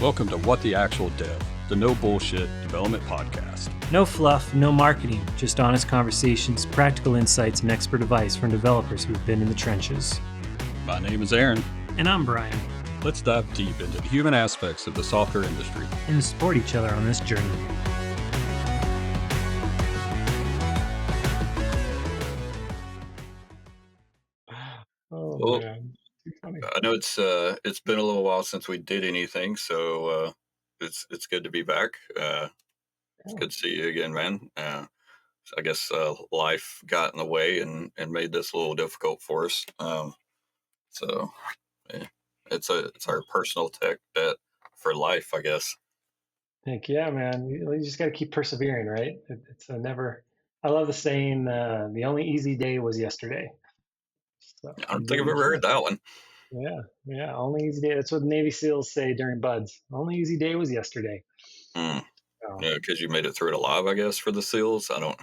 Welcome to What the Actual Dev, the no bullshit development podcast. No fluff, no marketing, just honest conversations, practical insights, and expert advice from developers who've been in the trenches. My name is Aaron. And I'm Bryan. Let's dive deep into the human aspects of the software industry and support each other on this journey. Oh, man. I know it's been a little while since we did anything, so it's good to be back. It's good to see you again, man. I guess life got in the way and made this a little difficult for us. So yeah, it's our personal tech debt for life, I guess. Heck yeah, man. You just got to keep persevering, right? It's a never. I love the saying, the only easy day was yesterday. So, I don't think I've ever heard that one. Yeah. Only easy day. That's what Navy SEALs say during BUDS. Only easy day was yesterday. Yeah, because you made it through it alive, I guess, for the SEALs. I don't.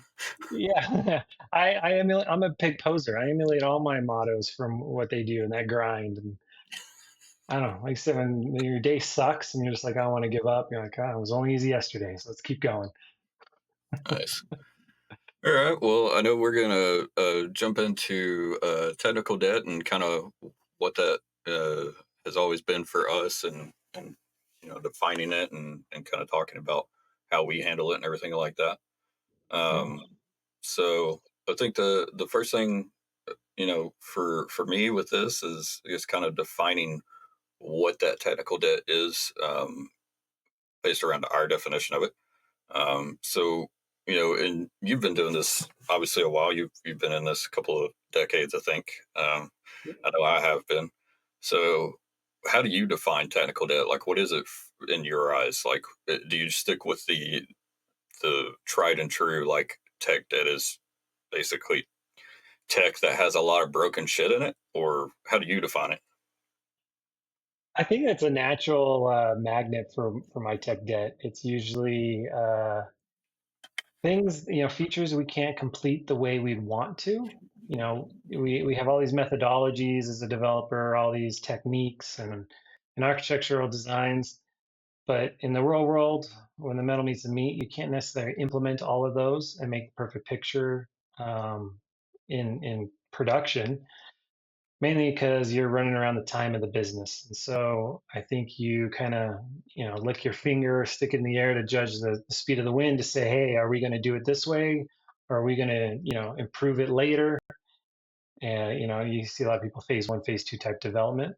Yeah, I emulate. I'm a big poser. I emulate all my mottos from what they do and that grind. And I don't know, like I said, when your day sucks and you're just like, I want to give up. You're like, it was only easy yesterday, so let's keep going. Nice. All right. Well, I know we're gonna jump into technical debt and kind of what that has always been for us, and defining it and kind of talking about how we handle it and everything like that. So I think the first thing for me with this is kind of defining what that technical debt is, based around our definition of it. So and you've been doing this obviously a while. You've been in this a couple of decades, I think. I know I have been. So how do you define technical debt? Like, what is it in your eyes? Like, do you stick with the tried and true, like, tech debt is basically tech that has a lot of broken shit in it, or how do you define it? I think that's a natural magnet for my tech debt. It's usually things, features we can't complete the way we'd want to. We have all these methodologies as a developer, all these techniques and architectural designs, but in the real world, when the metal meets the meat, you can't necessarily implement all of those and make the perfect picture in production, mainly because you're running around the time of the business. And so I think you kind of, lick your finger, stick it in the air to judge the speed of the wind to say, hey, are we going to do it this way? Or are we going to, improve it later? And, you see a lot of people phase one, phase two type development.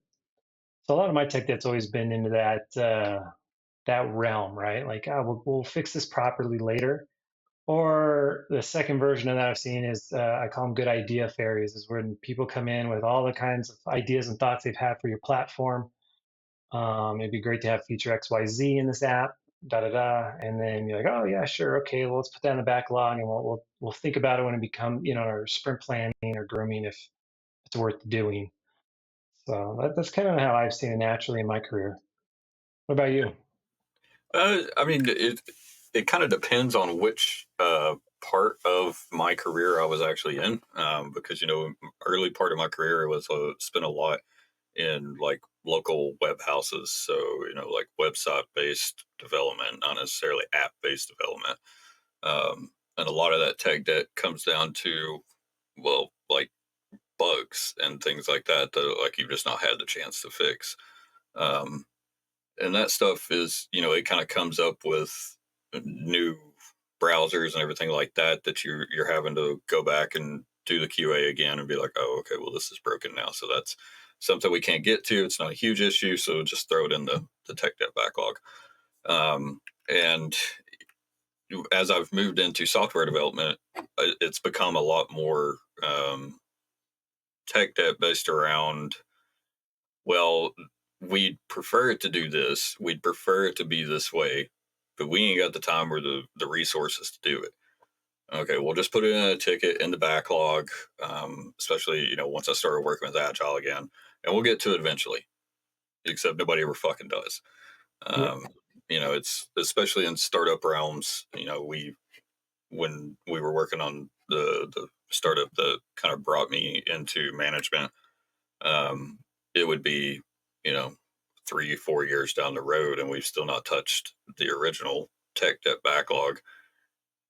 So a lot of my tech debt's always been into that realm, right? Like, we'll fix this properly later. Or the second version of that I've seen is I call them good idea fairies, is when people come in with all the kinds of ideas and thoughts they've had for your platform. It'd be great to have feature XYZ in this app, da da da, and then you're like, oh yeah, sure, okay, well let's put that in the backlog, and we'll think about it when it becomes, our sprint planning or grooming if it's worth doing. So that's kind of how I've seen it naturally in my career. What about you? I mean, it kind of depends on which part of my career I was actually in, because early part of my career was spent a lot in like local web houses, so like website based development, not necessarily app based development, and a lot of that tech debt comes down to, well, like bugs and things like that like you've just not had the chance to fix. And that stuff is, it kind of comes up with new browsers and everything like that you're having to go back and do the QA again and be like, oh, okay, well, this is broken now. So that's something we can't get to. It's not a huge issue. So just throw it in the tech debt backlog. And as I've moved into software development, it's become a lot more tech debt based around, well, we'd prefer it to do this. We'd prefer it to be this way, but we ain't got the time or the resources to do it. Okay, we'll just put it in a ticket in the backlog, especially, once I started working with Agile again, and we'll get to it eventually, except nobody ever fucking does. It's especially in startup realms, when we were working on the startup that kind of brought me into management, it would be, 3-4 years down the road, and we've still not touched the original tech debt backlog.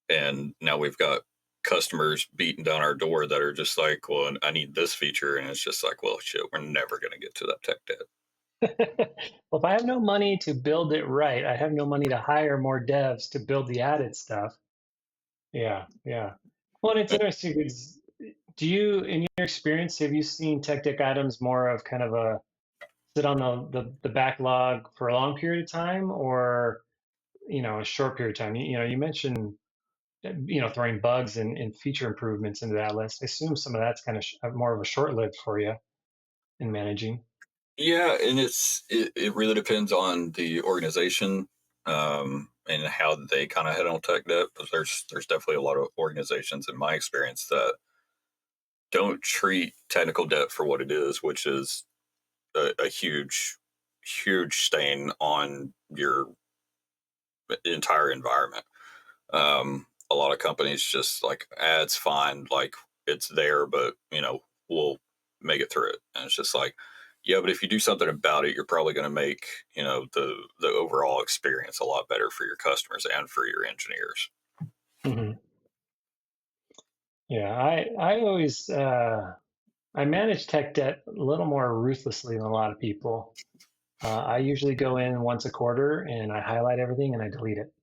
And now we've got customers beating down our door that are just like, well, I need this feature. And it's just like, well, shit, we're never going to get to that tech debt. Well, if I have no money to build it right, I have no money to hire more devs to build the added stuff. Yeah, yeah. Well, and it's interesting because do you, in your experience, have you seen tech deck items more of kind of a sit on the backlog for a long period of time, or a short period of time? You mentioned throwing bugs and feature improvements into that list. I assume some of that's kind of more of a short-lived for you in managing. Yeah, and it really depends on the organization, and how they kind of head on tech debt. Because there's definitely a lot of organizations, in my experience, that don't treat technical debt for what it is, which is a huge stain on your entire environment. A lot of companies just like, it's fine, like it's there, but we'll make it through it. And it's just like, yeah, but if you do something about it, you're probably going to make the overall experience a lot better for your customers and for your engineers. Hmm. Yeah, I always I manage tech debt a little more ruthlessly than a lot of people. I usually go in once a quarter and I highlight everything and I delete it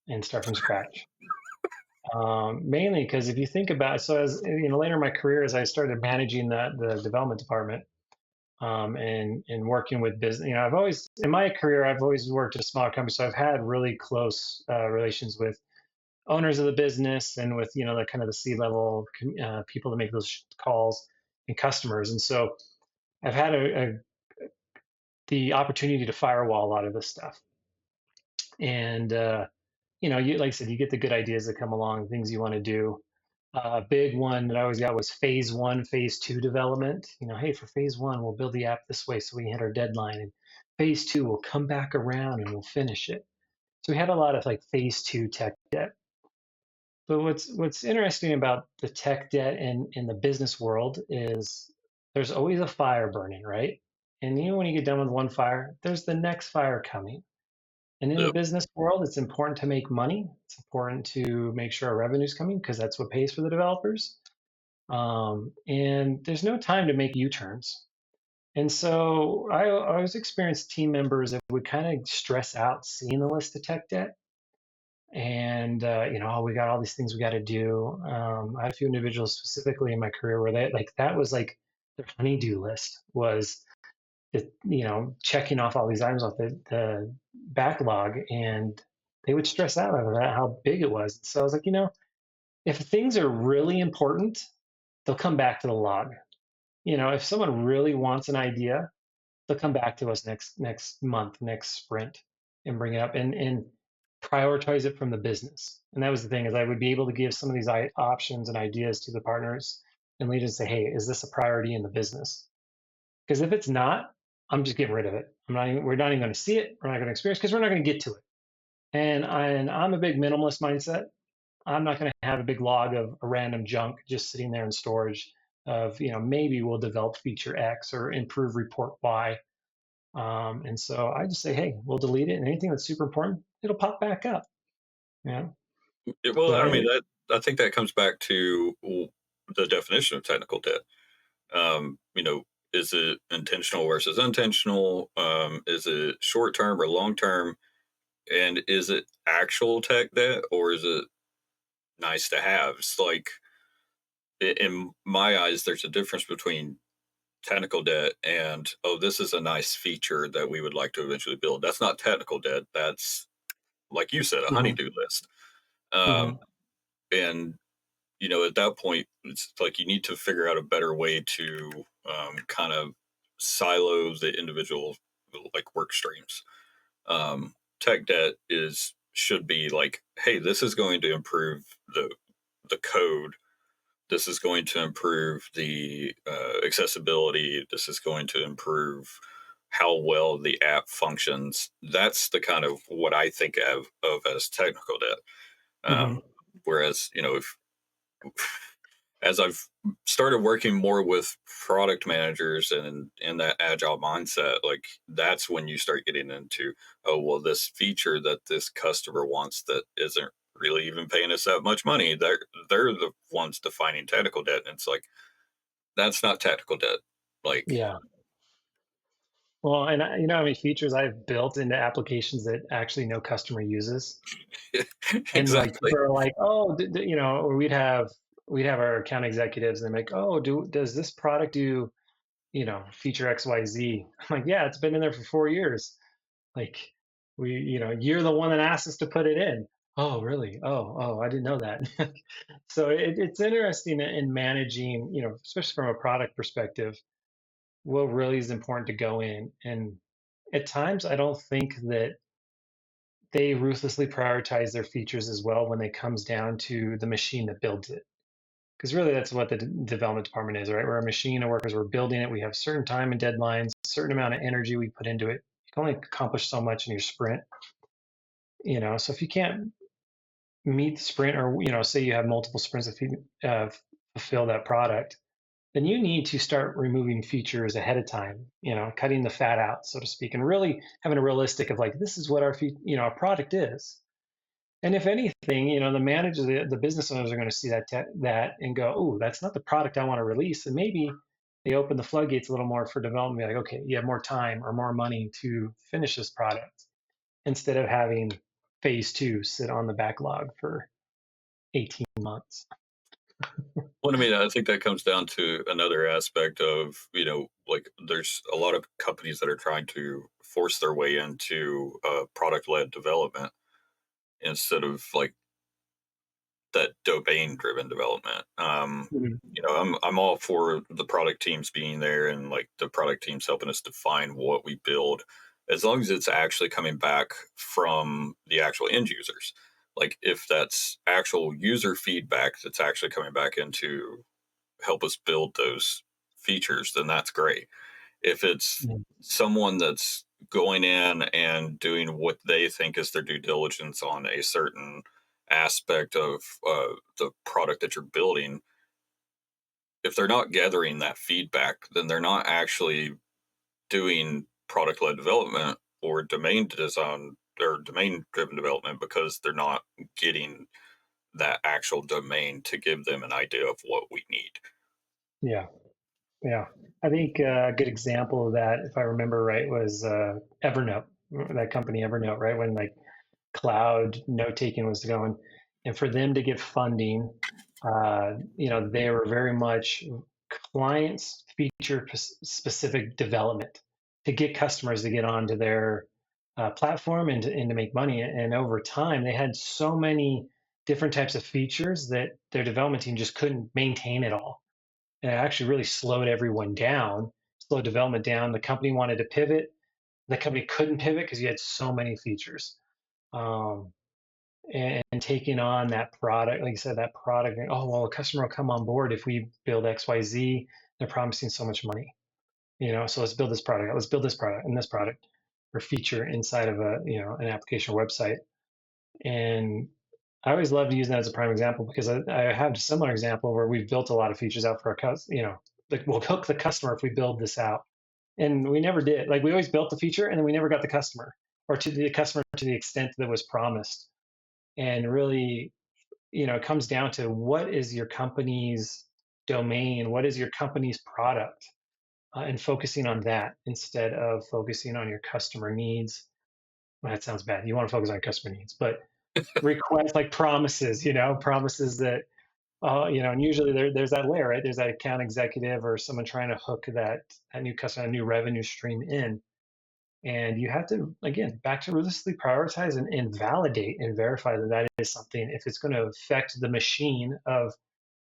and start from scratch. Mainly because if you think about, so as later in my career, as I started managing the development department, and working with business, I've always in my career I've always worked at a smaller company, so I've had really close relations with owners of the business and with the kind of the C-level people that make those calls and customers, and so I've had the opportunity to firewall a lot of this stuff. And you like I said, you get the good ideas that come along, things you want to do. A big one that I always got was phase one, phase two development. Hey, for phase one, we'll build the app this way so we can hit our deadline. And phase two, we'll come back around and we'll finish it. So we had a lot of like phase two tech debt. But what's interesting about the tech debt in the business world is there's always a fire burning, right? And when you get done with one fire, there's the next fire coming. And in the Yep. business world, it's important to make money. It's important to make sure our revenue's coming because that's what pays for the developers. And there's no time to make U-turns. And so I always experienced team members that would kind of stress out seeing the list of tech debt. And oh, we got all these things we got to do. I had a few individuals specifically in my career where that was like their honeydew list was checking off all these items off the backlog, and they would stress out over that how big it was. So I was like, if things are really important, they'll come back to the log. If someone really wants an idea, they'll come back to us next month, next sprint, and bring it up and prioritize it from the business. And that was the thing, is I would be able to give some of these options and ideas to the partners and leaders and say, hey, is this a priority in the business? Because if it's not, I'm just getting rid of it. We're not even going to see it. We're not going to experience because we're not going to get to it. And I'm a big minimalist mindset. I'm not going to have a big log of random junk just sitting there in storage of, maybe we'll develop feature X or improve report Y. And so I just say, hey, we'll delete it. And anything that's super important, it'll pop back up. Yeah. Well, So I mean, anyway, I think that comes back to the definition of technical debt. Is it intentional versus unintentional? Is it short term or long term? And is it actual tech debt, or is it nice to have? It's like, in my eyes, there's a difference between technical debt and, oh, this is a nice feature that we would like to eventually build. That's not technical debt. That's, like you said, a hmm honeydew list. hmm Um, and at that point, it's like you need to figure out a better way to kind of silo the individual like work streams. Tech debt should be like, hey, this is going to improve the code. This is going to improve the accessibility. This is going to improve how well the app functions. That's the kind of what I think of as technical debt. hmm Whereas, if as I've started working more with product managers and in that agile mindset, like that's when you start getting into, oh, well, this feature that this customer wants that isn't really even paying us that much money. They're the ones defining technical debt. And it's like, that's not technical debt. Like, Yeah. Well, and you know how many features I've built into applications that actually no customer uses, and like exactly. people are like, oh, you know, or we'd have our account executives, and they're like, oh, does this product do, you know, feature XYZ? I'm like, yeah, it's been in there for 4 years. Like, you know, you're the one that asked us to put it in. Oh, really? Oh, I didn't know that. So it's interesting in managing, you know, especially from a product perspective, what really is important to go in. And at times, I don't think that they ruthlessly prioritize their features as well when it comes down to the machine that builds it. Because really, that's what the development department is, right? We're a machine of workers, we're building it, we have certain time and deadlines, certain amount of energy we put into it. You can only accomplish so much in your sprint, you know. So if you can't meet the sprint, or, you know, say you have multiple sprints if you fulfill that product, then you need to start removing features ahead of time, you know, cutting the fat out, so to speak, and really having a realistic of like, this is what our, you know, our product is. And if anything, you know, the managers, the business owners are going to see that and go, oh, that's not the product I want to release. And maybe they open the floodgates a little more for development, like, okay, you have more time or more money to finish this product instead of having phase 2 sit on the backlog for 18 months. Well, I mean, I think that comes down to another aspect of, like there's a lot of companies that are trying to force their way into product led development instead of like that domain driven development. Mhm. I'm all for the product teams being there and like the product teams helping us define what we build, as long as it's actually coming back from the actual end users. Like if that's actual user feedback that's actually coming back into help us build those features, then that's great. If it's Mhm. someone that's going in and doing what they think is their due diligence on a certain aspect of the product that you're building, if they're not gathering that feedback, then they're not actually doing product led development or domain design or domain driven development, because they're not getting that actual domain to give them an idea of what we need. Yeah. Yeah, I think a good example of that, if I remember right, was Evernote, that company Evernote, right? When like cloud note taking was going, and for them to get funding, you know, they were very much clients feature specific development to get customers to get onto their platform and to make money. And over time, they had so many different types of features that their development team just couldn't maintain it all, and it actually really slowed everyone down, slowed development down. The company wanted to pivot. The company couldn't pivot because you had so many features. Um, and taking on that product, like you said, that product, and, oh, well, a customer will come on board if we build XYZ. They're promising so much money, you know, so let's build this product. Let's build this product and this product or feature inside of a, you know, an application or website. And I always love to use that as a prime example because I have a similar example where we've built a lot of features out for our customers. You know, like we'll hook the customer if we build this out, and we never did. Like we always built the feature and then we never got the customer, or to the customer to the extent that was promised. And really, you know, it comes down to what is your company's domain, what is your company's product, and focusing on that instead of focusing on your customer needs. Well, that sounds bad. You want to focus on customer needs, but requests like promises, you know, promises that, you know, and usually there's that layer, right? There's that account executive or someone trying to hook that new customer, a new revenue stream in. And you have to, again, back to realistically prioritize and validate and verify that that is something, if it's going to affect the machine of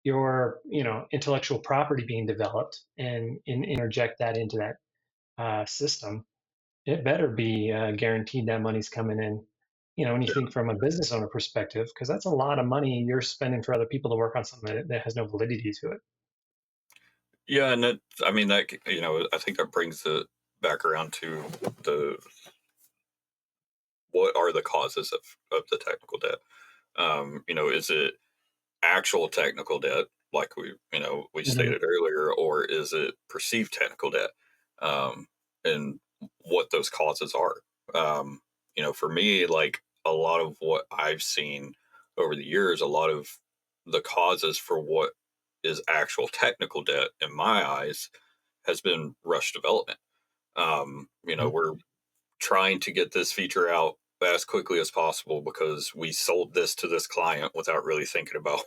your, you know, intellectual property being developed and interject that into that system, it better be guaranteed that money's coming in. You know, when you think from a business owner perspective, because that's a lot of money you're spending for other people to work on something that has no validity to it. Yeah, and I mean, I think that brings it back around to the what are the causes of the technical debt? Is it actual technical debt? like we Mhm. stated earlier, or is it perceived technical debt? Um, and what those causes are. For me, like a lot of what I've seen over the years, a lot of the causes for what is actual technical debt in my eyes has been rush development. We're trying to get this feature out as quickly as possible because we sold this to this client without really thinking about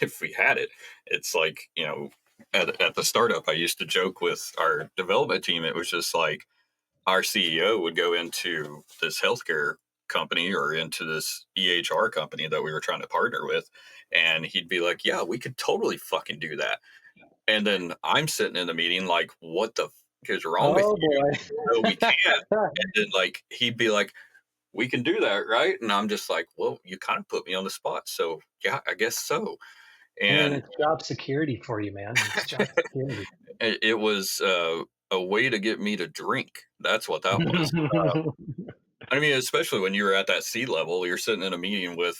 if we had it. It's like, at the startup, I used to joke with our development team. It was just like our CEO would go into this healthcare company or into this EHR company that we were trying to partner with. And he'd be like, yeah, we could totally fucking do that. And then I'm sitting in the meeting like, what the is wrong with Oh you? boy. No, we can't. And then like he'd be like, we can do that, right? And I'm just like, well, you kind of put me on the spot. So yeah, I guess so. I mean, And it's job security for you, man. It's job security. it was a way to get me to drink. That's what that was. I mean, especially when you're at that C level, you're sitting in a meeting with,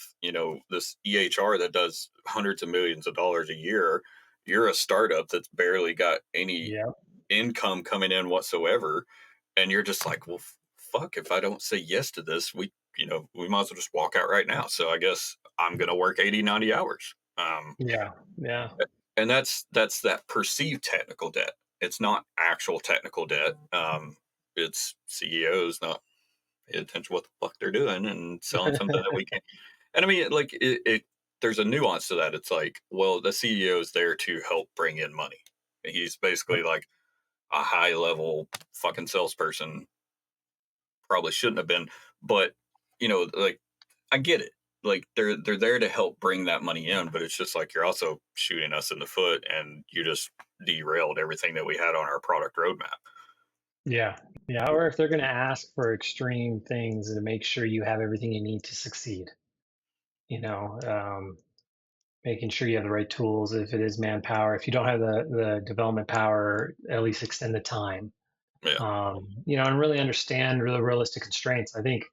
this EHR that does hundreds of millions of dollars a year. You're a startup that's barely got any Yeah. income coming in whatsoever. And you're just like, well, fuck, if I don't say yes to this, we might as well just walk out right now. So I guess I'm going to work 80, 90 hours. Yeah. Yeah. And that's that perceived technical debt. It's not actual technical debt. It's CEOs not paying attention to what the fuck they're doing and selling something that we can't. And I mean, like there's a nuance to that. It's like, well, the CEO is there to help bring in money. He's basically like a high level fucking salesperson. Probably shouldn't have been, but like I get it. Like they're there to help bring that money in, but it's just like you're also shooting us in the foot, and you just derailed everything that we had on our product roadmap. Yeah. Yeah. Or if they're going to ask for extreme things to make sure you have everything you need to succeed, you know, making sure you have the right tools. If it is manpower, if you don't have the development power, at least extend the time, Yeah, and really understand the realistic constraints. I think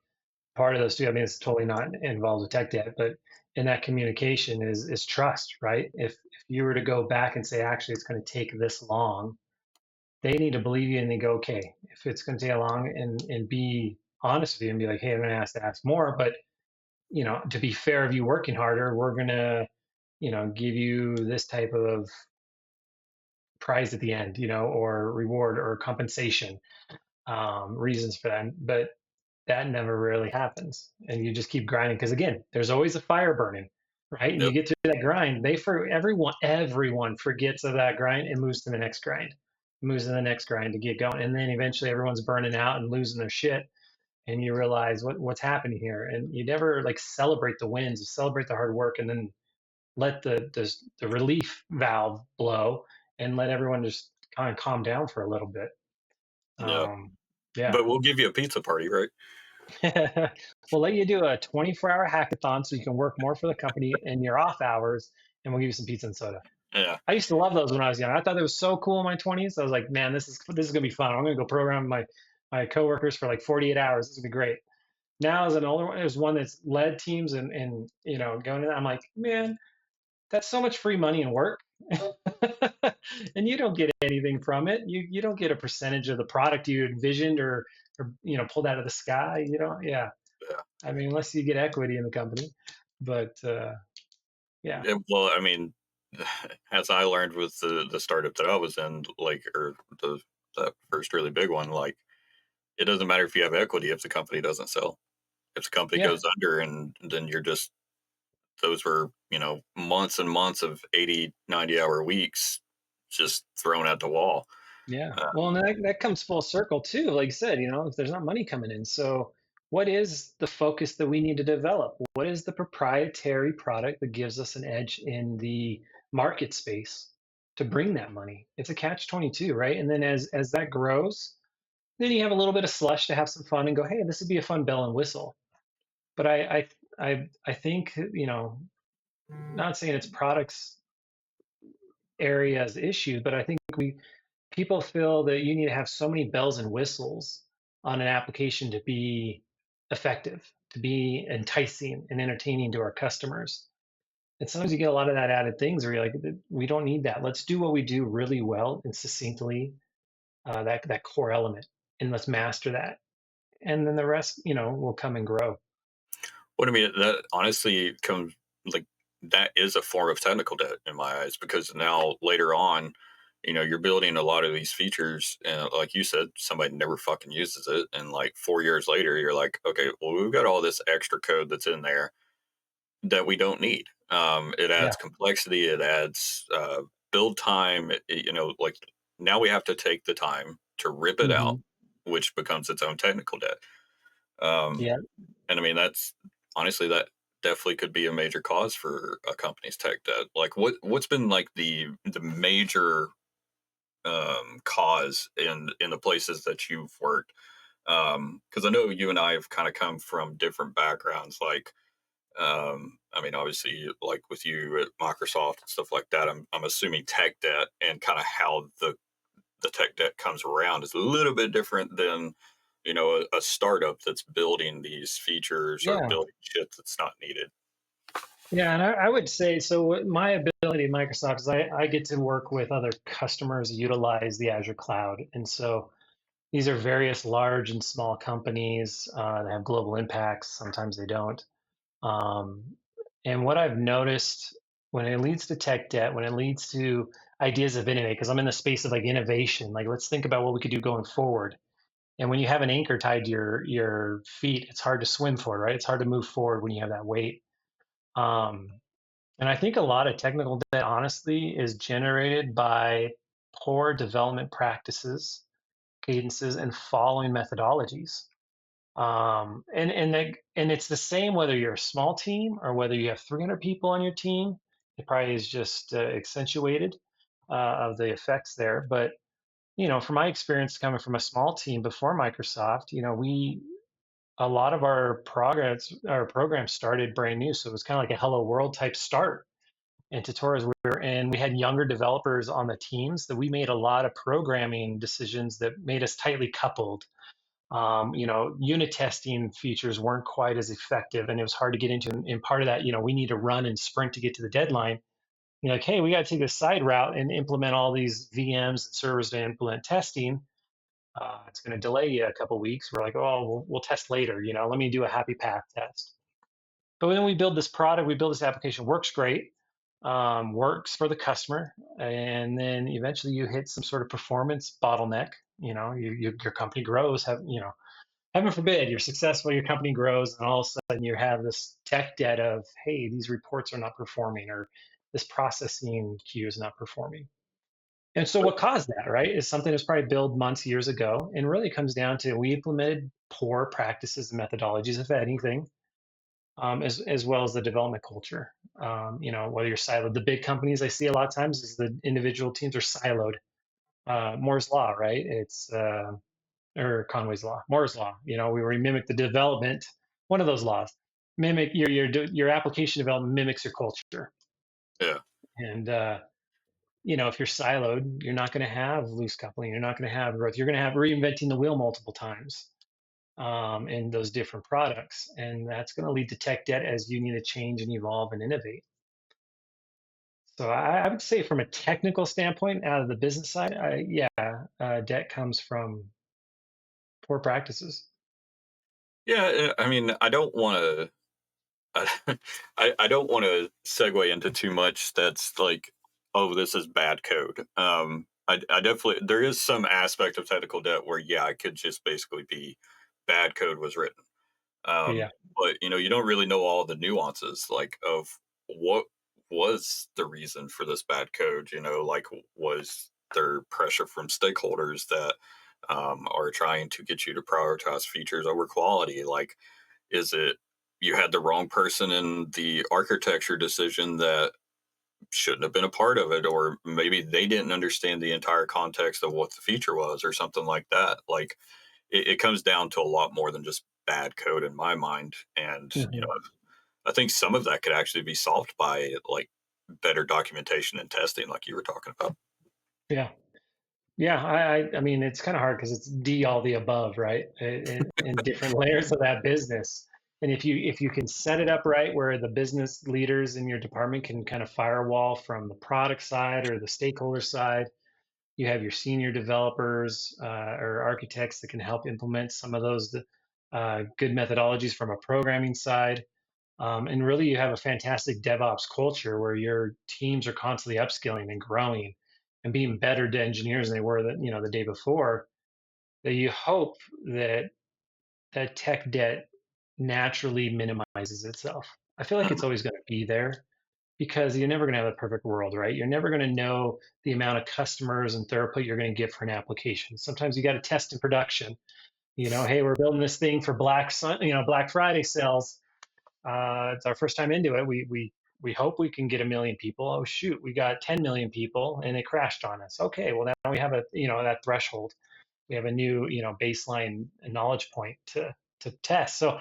part of those too, I mean, it's totally not involved with tech debt, but in that communication is trust, right? If you were to go back and say, actually, it's going to take this long, they need to believe you and they go, okay, if it's going to take long, and be honest with you and be like, hey, I'm going to ask more, but to be fair of you working harder, we're going to, give you this type of prize at the end, or reward or compensation, reasons for that. But that never really happens. And you just keep grinding because again, there's always a fire burning, right? And you yep, get to that grind. Everyone forgets of that grind and moves to the next grind, moves to the next grind to get going. And then eventually everyone's burning out and losing their shit. And you realize what's happening here. And you never like celebrate the wins, you celebrate the hard work, and then let the relief valve blow and let everyone just kind of calm down for a little bit. yeah. Um, yeah. But we'll give you a pizza party, right? We'll let you do a 24-hour hackathon so you can work more for the company in your off hours, and we'll give you some pizza and soda. Yeah, I used to love those when I was young. I thought it was so cool in my 20s. I was like, man, this is gonna be fun. I'm gonna go program my coworkers for like 48 hours. This is gonna be great. Now as an older one, there's one that's led teams and going in. I'm like, man, that's so much free money and work. And you don't get anything from it. You don't get a percentage of the product you envisioned or pulled out of the sky. You don't. Yeah. yeah. I mean, unless you get equity in the company, but yeah, Well, I mean, as I learned with the startup that I was in, like, or that first really big one, like, it doesn't matter if you have equity if the company doesn't sell. If the company yeah, goes under, and then you're just those were months and months of 80, 90 hour weeks just thrown at the wall. yeah. Uh, Well, and that comes full circle too. Like you said, if there's not money coming in, so what is the focus that we need to develop? What is the proprietary product that gives us an edge in the market space to bring that money? It's a catch-22, right? And then as that grows, then you have a little bit of slush to have some fun and go, hey, this would be a fun bell and whistle. But I think not saying it's products areas issue, but I think people feel that you need to have so many bells and whistles on an application to be effective, to be enticing and entertaining to our customers. And sometimes you get a lot of that added things where you're like, we don't need that. Let's do what we do really well and succinctly, that core element, and let's master that. And then the rest, will come and grow. What I mean, that honestly comes like that is a form of technical debt in my eyes because now later on, you're building a lot of these features, and like you said, somebody never fucking uses it, and like 4 years later, you're like, okay, well, we've got all this extra code that's in there that we don't need. It Yeah. adds complexity, it adds build time. Like now we have to take the time to rip it out, Hmm. which becomes its own technical debt. Um, Yeah. and I mean, that's honestly that definitely could be a major cause for a company's tech debt. Like, what's been like the major cause in the places that you've worked? Because I know you and I have kind of come from different backgrounds. Like, I mean, obviously, like with you at Microsoft and stuff like that, I'm assuming tech debt and kind of how the tech debt comes around is a little bit different than a startup that's building these features or Yeah. building shit that's not needed. Yeah. And I would say so. My ability at Microsoft is I get to work with other customers utilize the Azure cloud. And so these are various large and small companies that have global impacts. Sometimes they don't. Um, and what I've noticed when it leads to tech debt, when it leads to ideas of innovate, because I'm in the space of like innovation, like let's think about what we could do going forward. And when you have an anchor tied to your feet, it's hard to swim forward, right? It's hard to move forward when you have that weight. Um, and I think a lot of technical debt, honestly, is generated by poor development practices, cadences, and following methodologies. And it's the same whether you're a small team or whether you have 300 people on your team. It probably is just accentuated of the effects there. But from my experience coming from a small team before Microsoft, we a lot of our programs started brand new, so it was kind of like a hello world type start and tutorials. And we had younger developers on the teams that we made a lot of programming decisions that made us tightly coupled. Unit testing features weren't quite as effective, and it was hard to get into. And part of that, we need to run and sprint to get to the deadline. You're like, hey, we got to take this side route and implement all these VMs and servers to implement testing. It's going to delay you a couple weeks. We're like, oh, we'll test later. Let me do a happy path test. But then we build this product, we build this application, works great, works for the customer, and then eventually you hit some sort of performance bottleneck. Your company grows. Heaven forbid, you're successful, your company grows, and all of a sudden you have this tech debt of, hey, these reports are not performing, or this processing queue is not performing. And so what caused that, right, is something that's probably built months, years ago, and really comes down to we implemented poor practices and methodologies, if anything, as well as the development culture. Whether you're siloed, the big companies I see a lot of times is the individual teams are siloed. Moore's law, right? It's or Conway's law, Moore's law. We mimic the development. One of those laws, mimic your application development mimics your culture. Yeah. And if you're siloed, you're not going to have loose coupling. You're not going to have growth. You're going to have reinventing the wheel multiple times in those different products, and that's going to lead to tech debt as you need to change and evolve and innovate. So I would say, from a technical standpoint, out of the business side, debt comes from poor practices. Yeah. I mean, I don't want to. I don't want to segue into too much that's like, oh, this is bad code. I definitely there is some aspect of technical debt where yeah, it could just basically be bad code was written. Yeah. But you don't really know all the nuances like of what was the reason for this bad code. Like was there pressure from stakeholders that are trying to get you to prioritize features over quality? Like, is it you had the wrong person in the architecture decision that shouldn't have been a part of it, or maybe they didn't understand the entire context of what the feature was, or something like that. Like, it comes down to a lot more than just bad code in my mind. And Hmm. I think some of that could actually be solved by like better documentation and testing, like you were talking about. Yeah. Yeah. I mean, it's kind of hard because it's D all the above, right? In different layers of that business. And if you can set it up right where the business leaders in your department can kind of firewall from the product side or the stakeholder side, you have your senior developers or architects that can help implement some of those good methodologies from a programming side. And really, you have a fantastic DevOps culture where your teams are constantly upskilling and growing and being better to engineers than they were the day before. That you hope that that tech debt naturally minimizes itself. I feel like it's always going to be there because you're never going to have a perfect world, right? You're never going to know the amount of customers and throughput you're going to get for an application. Sometimes you got to test in production. Hey, we're building this thing for Black Friday sales. It's our first time into it. We hope we can get 1 million people. Oh shoot, we got 10 million people and it crashed on us. Okay, well now we have that threshold. We have a new baseline knowledge point to test. So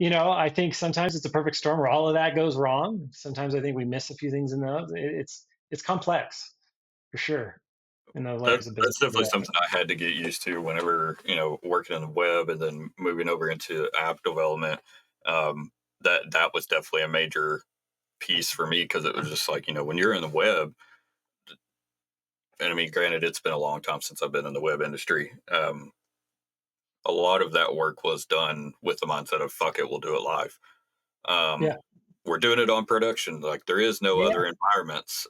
I think sometimes it's a perfect storm where all of that goes wrong. Sometimes I think we miss a few things in those. It's complex for sure in those layers of business That's definitely development. something I had to get used to whenever working in the web and then moving over into app development. That was definitely a major piece for me because it was just like when you're in the web, and I mean, granted, it's been a long time since I've been in the web industry. A lot of that work was done with the mindset of "fuck it, we'll do it live." Yeah, Um, we're doing it on production. Like there is no yeah, other environments.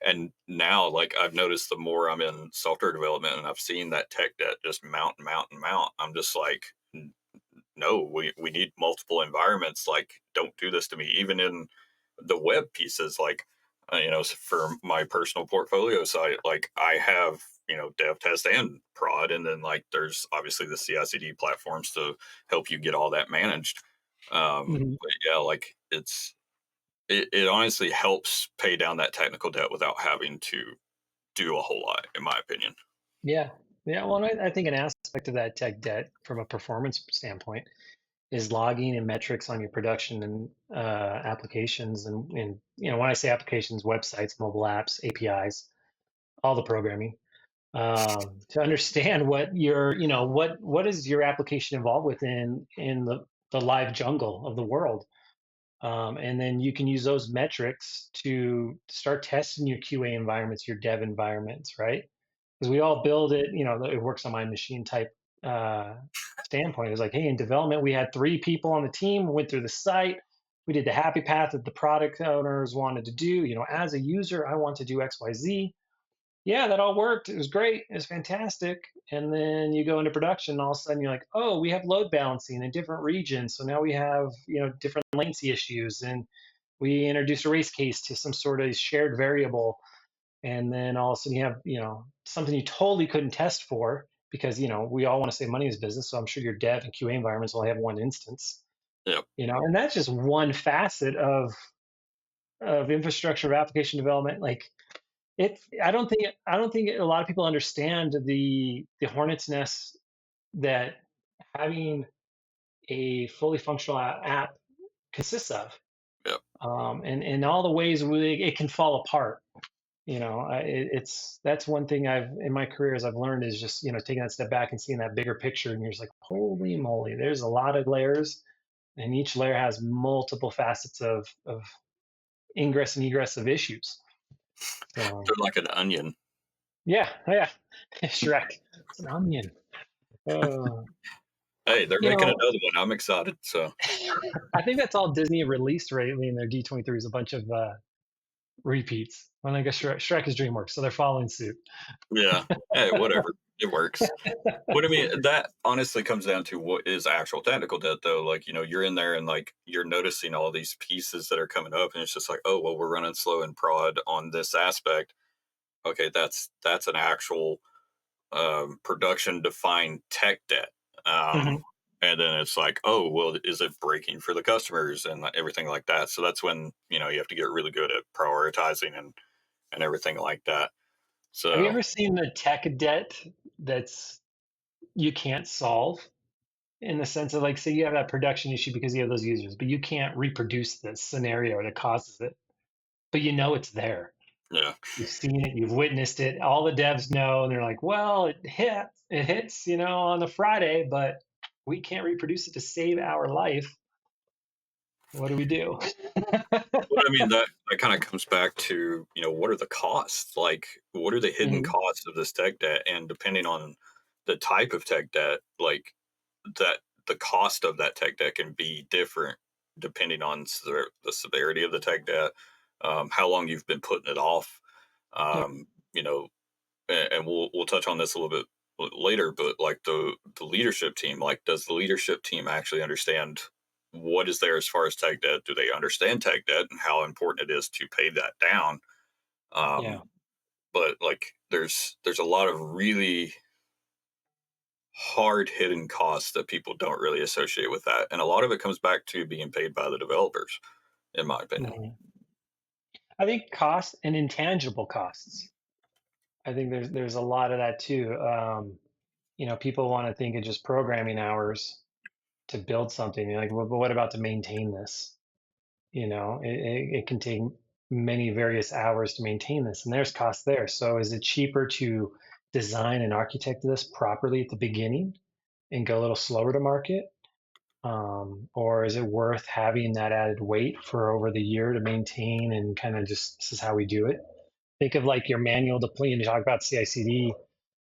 And now, like I've noticed, the more I'm in software development and I've seen that tech debt just mount and mount and mount, I'm just like, no, we need multiple environments. Like, don't do this to me. Even in the web pieces, like, for my personal portfolio site, like I have, dev, test, and prod. And then, like, there's obviously the CI/CD platforms to help you get all that managed. hmm But yeah, like it honestly helps pay down that technical debt without having to do a whole lot, in my opinion. yeah, yeah. Well, and I think an aspect of that tech debt from a performance standpoint is logging and metrics on your production and applications. And when I say applications, websites, mobile apps, APIs, all the programming. To understand what what is your application involved with in the live jungle of the world, and then you can use those metrics to start testing your QA environments, your dev environments, right? Because we all build it, it works on my machine type uh, standpoint. It's like, hey, in development, we had 3 people on the team, went through the site, we did the happy path that the product owners wanted to do. As a user, I want to do X, Y, Z. Yeah, that all worked. It was great. It was fantastic. And then you go into production, and all of a sudden you're like, oh, we have load balancing in different regions. So now we have, different latency issues. And we introduce a race case to some sort of shared variable. And then all of a sudden you have, something you totally couldn't test for because, we all want to save money as business. So I'm sure your dev and QA environments will have one instance, Yep. and that's just one facet of infrastructure of application development. Like, I don't think a lot of people understand the hornet's nest that having a fully functional app consists of, Yep. and all the ways it can fall apart. That's one thing I've in my career as I've learned is just taking that step back and seeing that bigger picture, and you're just like, holy moly, there's a lot of layers, and each layer has multiple facets of ingress and egress of issues. So They're like an onion. yeah, yeah, Shrek, it's an onion. Uh, Hey, they're you making know, another one. I'm excited. So I think that's all Disney released lately in their D23 is a bunch of repeats. Well, I guess Shrek is DreamWorks, so they're following suit. yeah. Hey, whatever. It works. What I mean, that honestly comes down to what is actual technical debt, though. Like, you're in there and like you're noticing all these pieces that are coming up, and it's just like, oh, well, we're running slow and prod on this aspect. Okay, that's an actual production defined tech debt. Um, Mhm. and then it's like, oh, well, is it breaking for the customers and everything like that? So that's when you have to get really good at prioritizing and everything like that. Have you So ever seen the tech debt that's you can't solve in the sense of like, say you have that production issue because you have those users, but you can't reproduce this scenario that causes it, but it's there. yeah, You've seen it, you've witnessed it. All the devs know, and they're like, "Well, it hits, on the Friday, but we can't reproduce it to save our life." what do we do? Well, I mean, that kind of comes back to, what are the costs? Like, what are the hidden Mhm. costs of this tech debt? And depending on the type of tech debt, like that, the cost of that tech debt can be different depending on the severity of the tech debt, how long you've been putting it off. Yep. Um, you know, and we'll touch on this a little bit later, but like the leadership team, like, does the leadership team actually understand what is there as far as tech debt? Do they understand tech debt and how important it is to pay that down? Yeah. But like, there's a lot of really hard hidden costs that people don't really associate with that, and a lot of it comes back to being paid by the developers, in my opinion. Mhm. I think costs and intangible costs. I think there's a lot of that too. People want to think of just programming hours to build something. You're like, well, but what about to maintain this? It can take many various hours to maintain this, and there's cost there. So is it cheaper to design and architect this properly at the beginning and go a little slower to market? Or is it worth having that added weight for over the year to maintain and kind of just this is how we do it? Think of like your manual deployment. You talk about CI/CD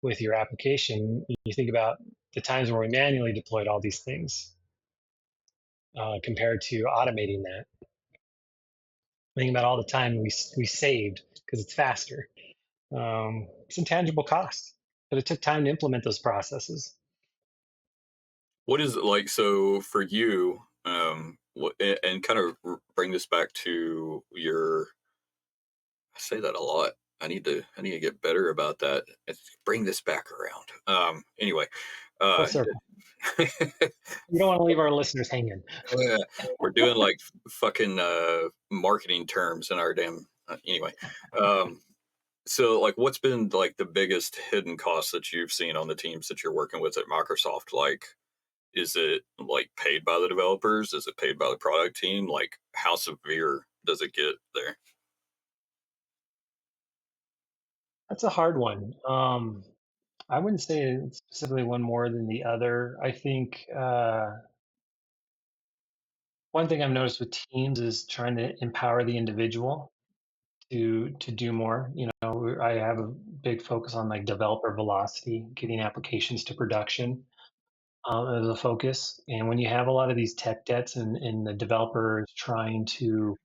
with your application. You think about the times where we manually deployed all these things compared to automating that. Think about all the time we saved because it's faster. It's intangible cost, but it took time to implement those processes. What is it like? So for you, and kind of bring this back to your. I say that a lot. I need to get better about that. Bring this back around. Anyway, Full uh, circle. You don't want to leave our listeners hanging. yeah, we're doing like fucking marketing terms in our damn. Anyway, um, so like, what's been like the biggest hidden cost that you've seen on the teams that you're working with at Microsoft? Like, is it like paid by the developers? Is it paid by the product team? Like, how severe does it get there? That's a hard one. I wouldn't say it's specifically one more than the other. I think one thing I've noticed with teams is trying to empower the individual to do more. I have a big focus on like developer velocity, getting applications to production as a focus. And when you have a lot of these tech debts and the developer is trying to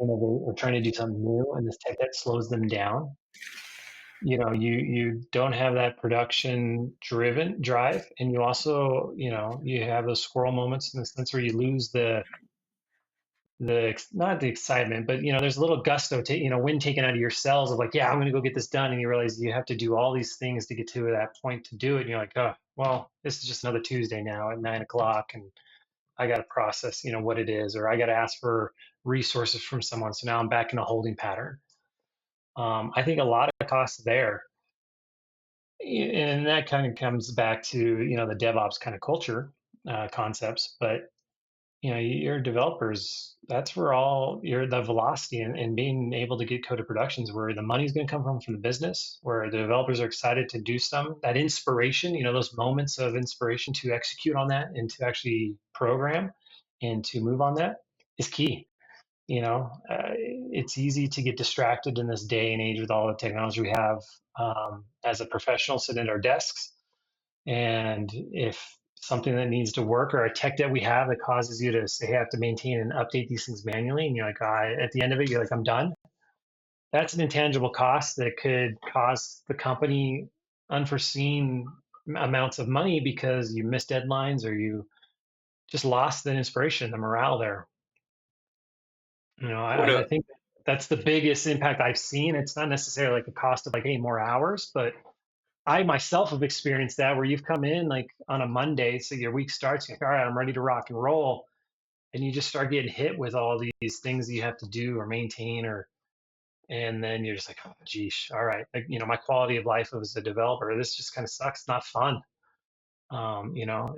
innovate or trying to do something new, and this tech debt slows them down, you don't have that production driven drive, and you also you have those squirrel moments in the sense where you lose not the excitement, but there's a little gusto, wind taken out of your cells of like, yeah, I'm going to go get this done, and you realize you have to do all these things to get to that point to do it, and you're like, oh, well, this is just another Tuesday now at 9 o'clock, and I got to process, what it is, or I got to ask for resources from someone, so now I'm back in a holding pattern. I think a lot of costs there, and that kind of comes back to the DevOps kind of culture concepts, but your developers, that's where all your the velocity and being able to get code to productions where the money's going to come from the business, where the developers are excited to do some that inspiration, those moments of inspiration to execute on that and to actually program and to move on that is key. It's easy to get distracted in this day and age with all the technology we have as a professional sitting at our desks, and if something that needs to work or a tech that we have that causes you to say, hey, I have to maintain and update these things manually, and you're like, at the end of it, you're like, I'm done. That's an intangible cost that could cost the company unforeseen amounts of money because you missed deadlines or you just lost the inspiration, the morale there. What I think that's the biggest impact I've seen. It's not necessarily like the cost of like, hey, more hours, but I myself have experienced that where you've come in like on a Monday, so your week starts, you're like, all right, I'm ready to rock and roll. And you just start getting hit with all these things that you have to do or maintain and then you're just like, oh, geesh, all right. Like, my quality of life as a developer, this just kind of sucks. It's not fun. Um, you know,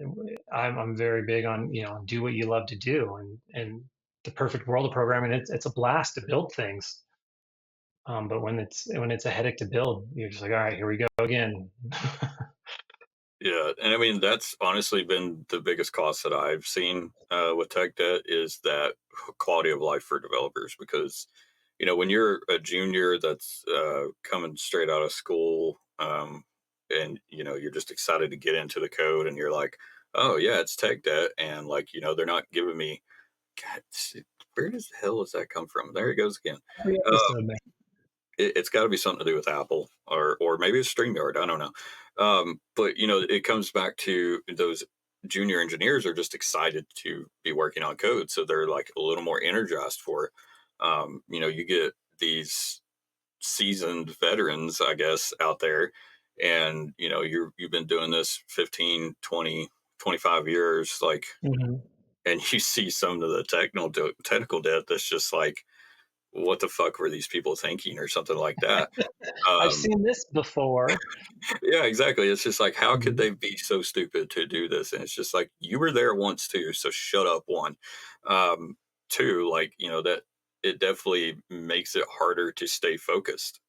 I'm very big on, do what you love to do and the perfect world of programming. It's a blast to build things. But when it's a headache to build, you're just like, all right, here we go again. Yeah, and I mean that's honestly been the biggest cost that I've seen with tech debt is that quality of life for developers because when you're a junior that's coming straight out of school and you're just excited to get into the code and you're like, oh yeah, it's tech debt and like they're not giving me God, where does the hell does that come from? There it goes again. Every episode, man. It's got to be something to do with Apple or maybe it's StreamYard. I don't know. But it comes back to those junior engineers are just excited to be working on code, so they're like a little more energized for it. You get these seasoned veterans, I guess, out there, and you've been doing this 15, 20, 25 years, like, Hmm. and you see some of the technical debt that's just like, what the fuck were these people thinking or something like that. I've Um, seen this before. yeah, exactly. It's just like, how could Mhm. they be so stupid to do this? And it's just like, you were there once too, so shut up. One, two, like that it definitely makes it harder to stay focused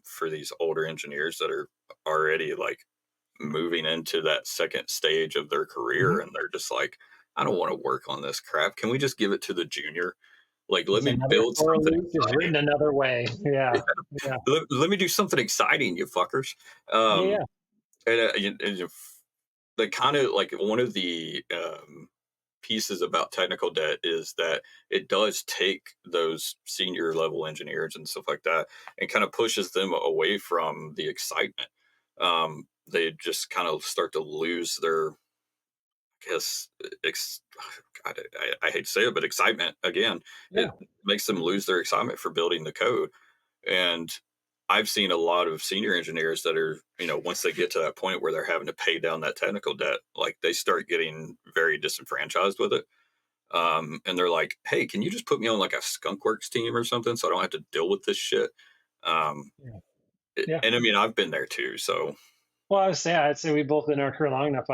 for these older engineers that are already like moving into that second stage of their career, Mhm. and they're just like, I don't want to work on this crap. Can we just give it to the junior? Like, let It's me another build for something loop is exciting. written another way. Yeah. Yeah. Let me do something exciting, you fuckers. Yeah. Um, Yeah. and the kind of like one of the pieces about technical debt is that it does take those senior level engineers and stuff like that and kind of pushes them away from the excitement. They just kind of start to lose their, I guess, God, I hate to say it, but excitement again. Yeah. It makes them lose their excitement for building the code. And I've seen a lot of senior engineers that are, once they get to that point where they're having to pay down that technical debt, like they start getting very disenfranchised with it. And they're like, hey, can you just put me on like a skunkworks team or something so I don't have to deal with this shit? Um, Yeah. Yeah. and I mean, I've been there too. So, Well, I'd say we've both been in our career long enough.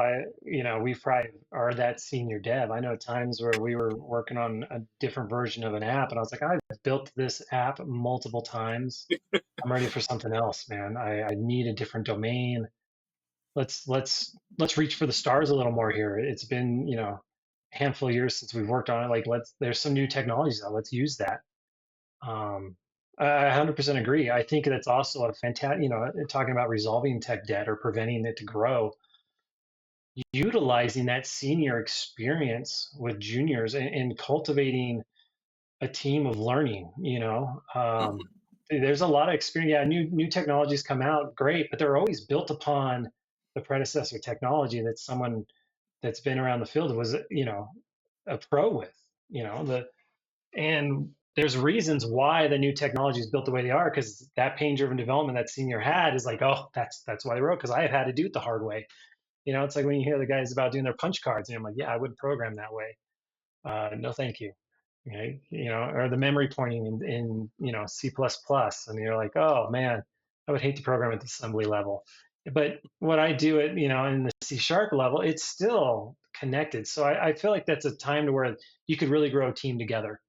We probably are that senior dev. I know times where we were working on a different version of an app, and I was like, I've built this app multiple times. I'm ready for something else, man. I need a different domain. Let's reach for the stars a little more here. It's been, a handful of years since we've worked on it. Like, there's some new technologies out. Let's use that. I 100% agree. I think that's also a fantastic, talking about resolving tech debt or preventing it to grow, utilizing that senior experience with juniors and cultivating a team of learning. mhm, There's a lot of experience. Yeah, new technologies come out, great, but they're always built upon the predecessor technology that someone that's been around the field was, a pro with. And there's reasons why the new technology is built the way they are, because that pain-driven development that senior had is like, oh, that's why they wrote. Because I have had to do it the hard way. It's like when you hear the guys about doing their punch cards, and I'm like, yeah, I wouldn't program that way. No, thank you. Or the memory pointing in C++, and you're like, oh man, I would hate to program at the assembly level. But what I do at in the C# level, it's still connected. So I feel like that's a time to where you could really grow a team together.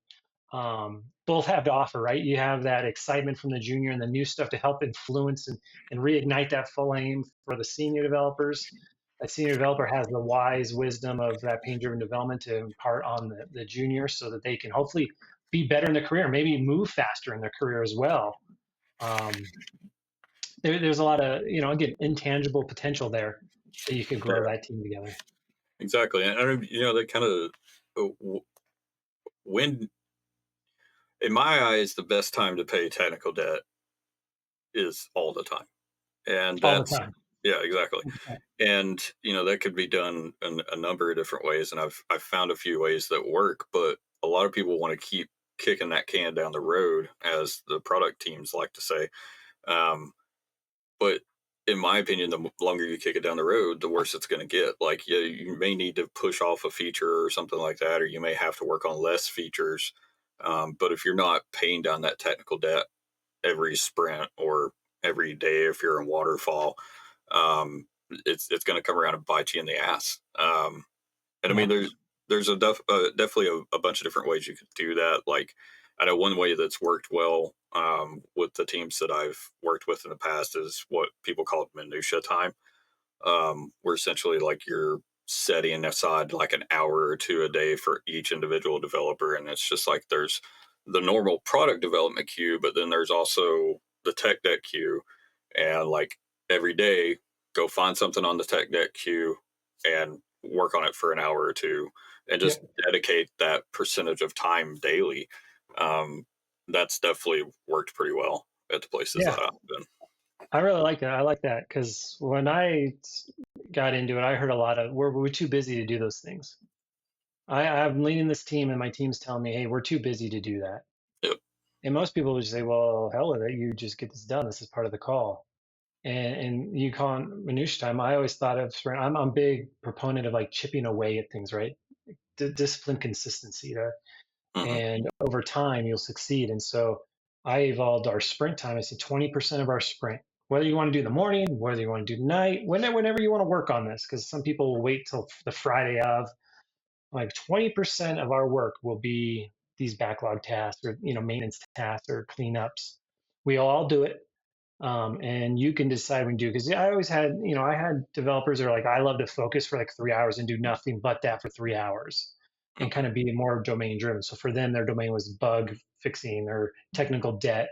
Both have to offer, right? You have that excitement from the junior and the new stuff to help influence and reignite that full aim for the senior developers. That senior developer has the wise wisdom of that pain-driven development to impart on the junior so that they can hopefully be better in their career, maybe move faster in their career as well. Um, there's a lot of, again, intangible potential there that you could grow yeah, that team together. exactly. And they kind of, when, in my eyes, the best time to pay technical debt is all the time. And All the that's, time. yeah, exactly. And that could be done in a number of different ways, and I've found a few ways that work, but a lot of people want to keep kicking that can down the road, as the product teams like to say. um, but in my opinion, the longer you kick it down the road, the worse it's going to get. Like, yeah, you may need to push off a feature or something like that, or you may have to work on less features. But if you're not paying down that technical debt every sprint or every day, if you're in waterfall, it's going to come around and bite you in the ass. And I mean, Yeah. there's definitely a bunch of different ways you could do that. Like, I know one way that's worked well with the teams that I've worked with in the past is what people call minutia time. where essentially like you're setting aside like an hour or two a day for each individual developer. And it's just like there's the normal product development queue, but then there's also the tech debt queue. And like every day, go find something on the tech debt queue and work on it for an hour or two and just Yep. dedicate that percentage of time daily. Um, that's definitely worked pretty well at the places Yeah. that I've been. I really like that. I like that because when got into it, I heard a lot of we're too busy to do those things. I'm leading this team, and my team's telling me, "Hey, we're too busy to do that." Yep. And most people would just say, "Well, hell with it. You just get this done. This is part of the call." And you call it minutia time. I always thought of sprint. I'm a big proponent of like chipping away at things, right? Discipline, consistency, Hmm. and over time you'll succeed. And so I evolved our sprint time. I said 20% of our sprint, whether you want to do the morning, whether you want to do night, whenever you want to work on this, because some people will wait till the Friday of. Like 20% of our work will be these backlog tasks or maintenance tasks or cleanups. We all do it, and you can decide when to do. Because I always had, I had developers that are like, I love to focus for like 3 hours and do nothing but that for 3 hours, and Hmm. kind of be more domain driven. So for them, their domain was bug fixing or technical debt,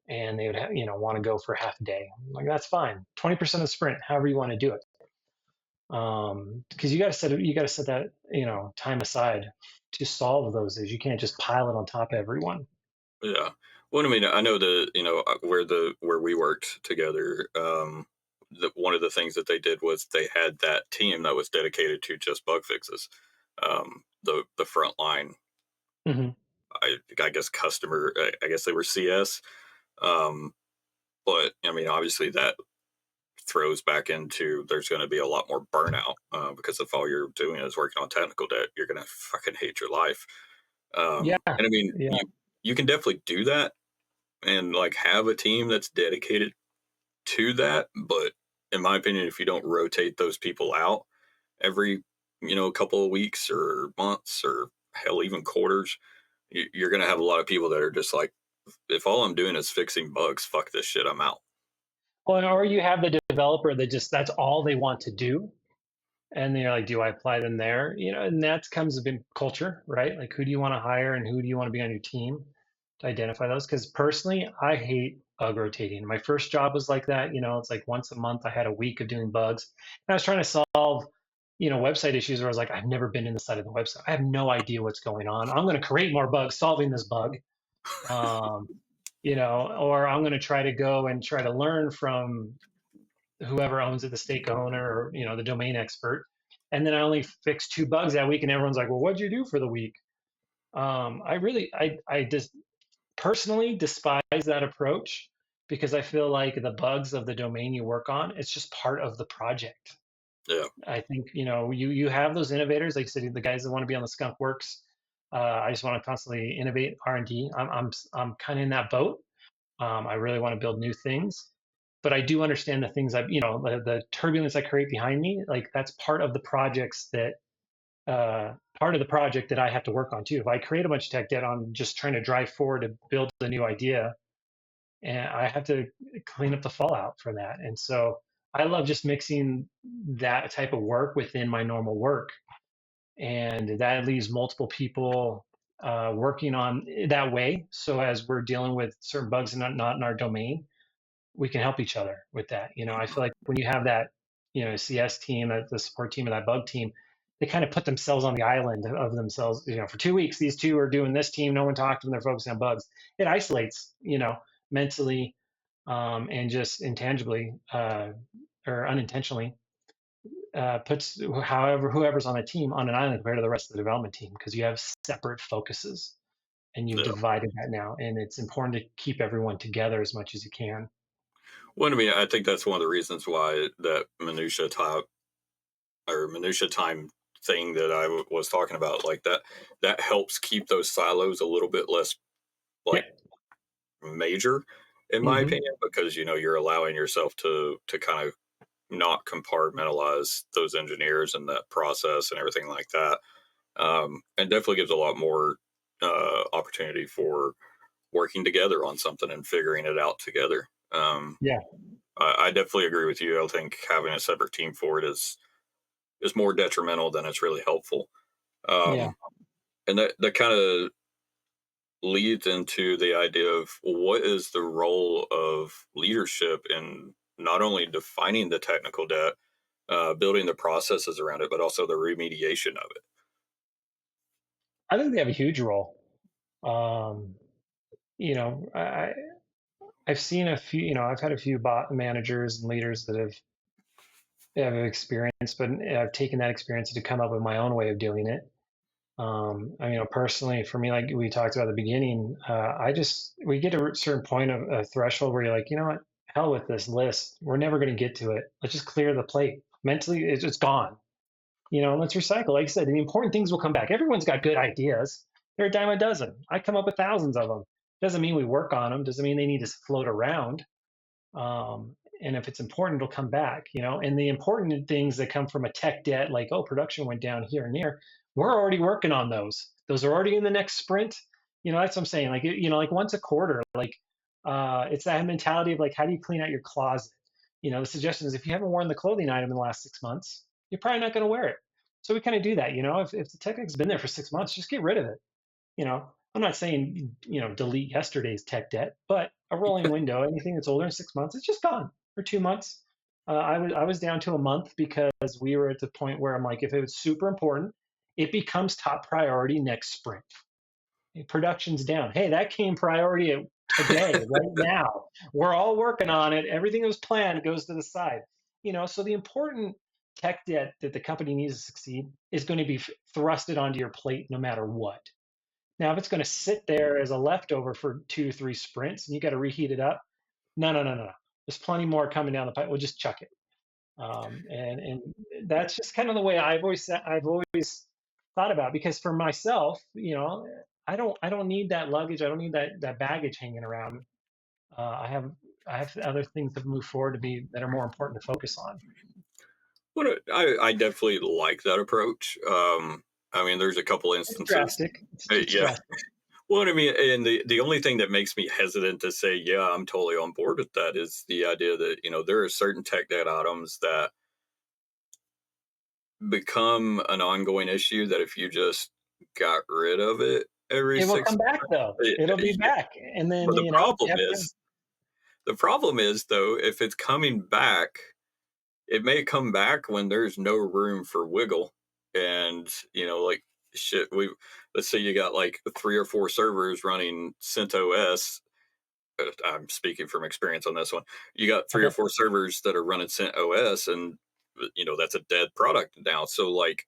and they would want to go for half a day. I'm like, that's fine. 20% of sprint, however you want to do it. Because you got to set that time aside to solve those issues. You can't just pile it on top of everyone. Yeah. Well, I mean, I know where we worked together. One of the things that they did was they had that team that was dedicated to just bug fixes. The front line, Hmm. I guess customer, I guess they were CS. Um, but I mean, obviously that throws back into there's going to be a lot more burnout because if all you're doing is working on technical debt, you're going to fucking hate your life. Yeah, And I mean, yeah. you can definitely do that and like have a team that's dedicated to that. But in my opinion, if you don't rotate those people out every, couple of weeks or months or hell, even quarters, you're going to have a lot of people that are just like, if all I'm doing is fixing bugs, fuck this shit, I'm out. Well, or you have the developer that just that's all they want to do, and they're like, do I apply them there? And that comes a bit culture, right? Like, who do you want to hire and who do you want to be on your team to identify those? Because personally, I hate bug rotating. My first job was like that. It's like once a month I had a week of doing bugs, and I was trying to solve website issues where I was like, I've never been inside of the website. I have no idea what's going on. I'm going to create more bugs solving this bug. Um, or I'm going to try to go and try to learn from whoever owns it, the stake owner or the domain expert. And then I only fixed 2 bugs that week, and everyone's like, "Well, what'd you do for the week?" I just personally despise that approach because I feel like the bugs of the domain you work on, it's just part of the project. Yeah. I think you have those innovators, like you said, the guys that want to be on the skunk works. I just want to constantly innovate R&D. I'm kind of in that boat. I really want to build new things, but I do understand the things the turbulence I create behind me. Like that's part of the project that I have to work on too. If I create a bunch of tech debt on just trying to drive forward to build a new idea, and I have to clean up the fallout for that. And so I love just mixing that type of work within my normal work, and that leaves multiple people working on that way. So as we're dealing with certain bugs and not in our domain, we can help each other with that. I feel like when you have that, CS team, the support team, and that bug team, they kind of put themselves on the island of themselves. For 2 weeks, these two are doing this team. No one talked to them. They're focusing on bugs. It isolates, mentally, and just intangibly or unintentionally puts whoever's on the team on an island compared to the rest of the development team because you have separate focuses and you've Yeah. divided that now. And it's important to keep everyone together as much as you can. Well, I mean, I think that's one of the reasons why that minutia time thing that was talking about, like that helps keep those silos a little bit less like Yep. major, in my Hmm. opinion, because you're allowing yourself to kind of not compartmentalize those engineers and that process and everything like that. And definitely gives a lot more opportunity for working together on something and figuring it out together. Yeah. I definitely agree with you. I think having a separate team for it is more detrimental than it's really helpful. Yeah. Um, and that kind of leads into the idea of what is the role of leadership in not only defining the technical debt, building the processes around it, but also the remediation of it. I think they have a huge role. Um, you know, I've seen a few, I've had a few bot managers and leaders that have experience, but I've taken that experience to come up with my own way of doing it. Personally, for me, like we talked about at the beginning, we get to a certain point of a threshold where you're like, you know what, hell with this list. We're never going to get to it. Let's just clear the plate. Mentally, it's gone. Let's recycle. Like I said, the important things will come back. Everyone's got good ideas. They're a dime a dozen. I come up with thousands of them. Doesn't mean we work on them. Doesn't mean they need to float around. And if it's important, it'll come back, And the important things that come from a tech debt, like, oh, production went down here and there, we're already working on those. Those are already in the next sprint. That's what I'm saying. Like, like once a quarter, like, it's that mentality of like, how do you clean out your closet? The suggestion is if you haven't worn the clothing item in the last 6 months, you're probably not going to wear it. So we kind of do that. If the tech has been there for 6 months, just get rid of it. I'm not saying, delete yesterday's tech debt, but a rolling window, anything that's older than 6 months, it's just gone, or 2 months. I was down to a month because we were at the point where I'm like, if it was super important, it becomes top priority next sprint. Production's down. Hey, that came priority today, right now. We're all working on it. Everything that was planned goes to the side. So the important tech debt that the company needs to succeed is going to be thrusted onto your plate no matter what. Now, if it's going to sit there as a leftover for 2, 3 sprints and you got to reheat it up, no, no, no, no, no. There's plenty more coming down the pipe. We'll just chuck it. And that's just kind of the way I've always thought about it. Because for myself, I don't need that luggage. I don't need that baggage hanging around. I have other things to move forward that are more important to focus on. I definitely like that approach. I mean, there's a couple It's instances. drastic. It's Yeah. drastic. Well, I mean, and the only thing that makes me hesitant to say, yeah, I'm totally on board with that is the idea that, there are certain tech debt items that become an ongoing issue that if you just got rid of it every It will six come back though. It'll be yeah. back, and then But you have to. the problem is though, if it's coming back, it may come back when there's no room for wiggle. And, like shit, let's say you got like 3 or 4 servers running CentOS. I'm speaking from experience on this one. You got three or Okay. four servers that are running CentOS, and that's a dead product now. So like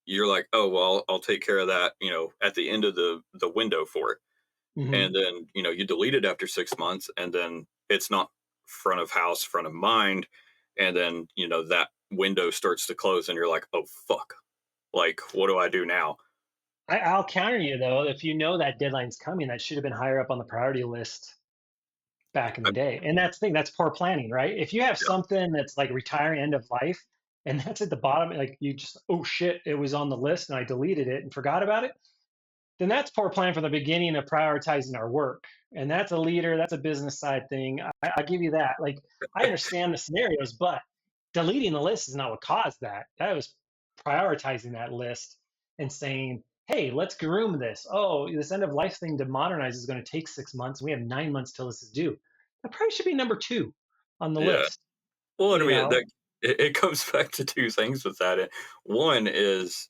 you're like, oh well, I'll take care of that, at the end of the window for it. Hmm. And then, you delete it after 6 months, and then it's not front of house, front of mind. And then, that window starts to close, and you're like, oh fuck. Like, what do I do now? I'll counter you though. If you know that deadline's coming, that should have been higher up on the priority list back in the I, day. And that's the thing, that's poor planning, right? If you have yeah, something that's like retiring end of life and that's at the bottom, like you just, oh shit, it was on the list and I deleted it and forgot about it, then that's poor plan from the beginning of prioritizing our work. And that's a leader, that's a business side thing. I'll give you that. Like, I understand the scenarios, but deleting the list is not what caused that. That was prioritizing that list and saying, hey, let's groom this. Oh, this end of life thing to modernize is going to take 6 months. We have 9 months till this is due. That probably should be number 2 on the yeah. list. Well, I You mean, know, it comes back to two things with that. One is,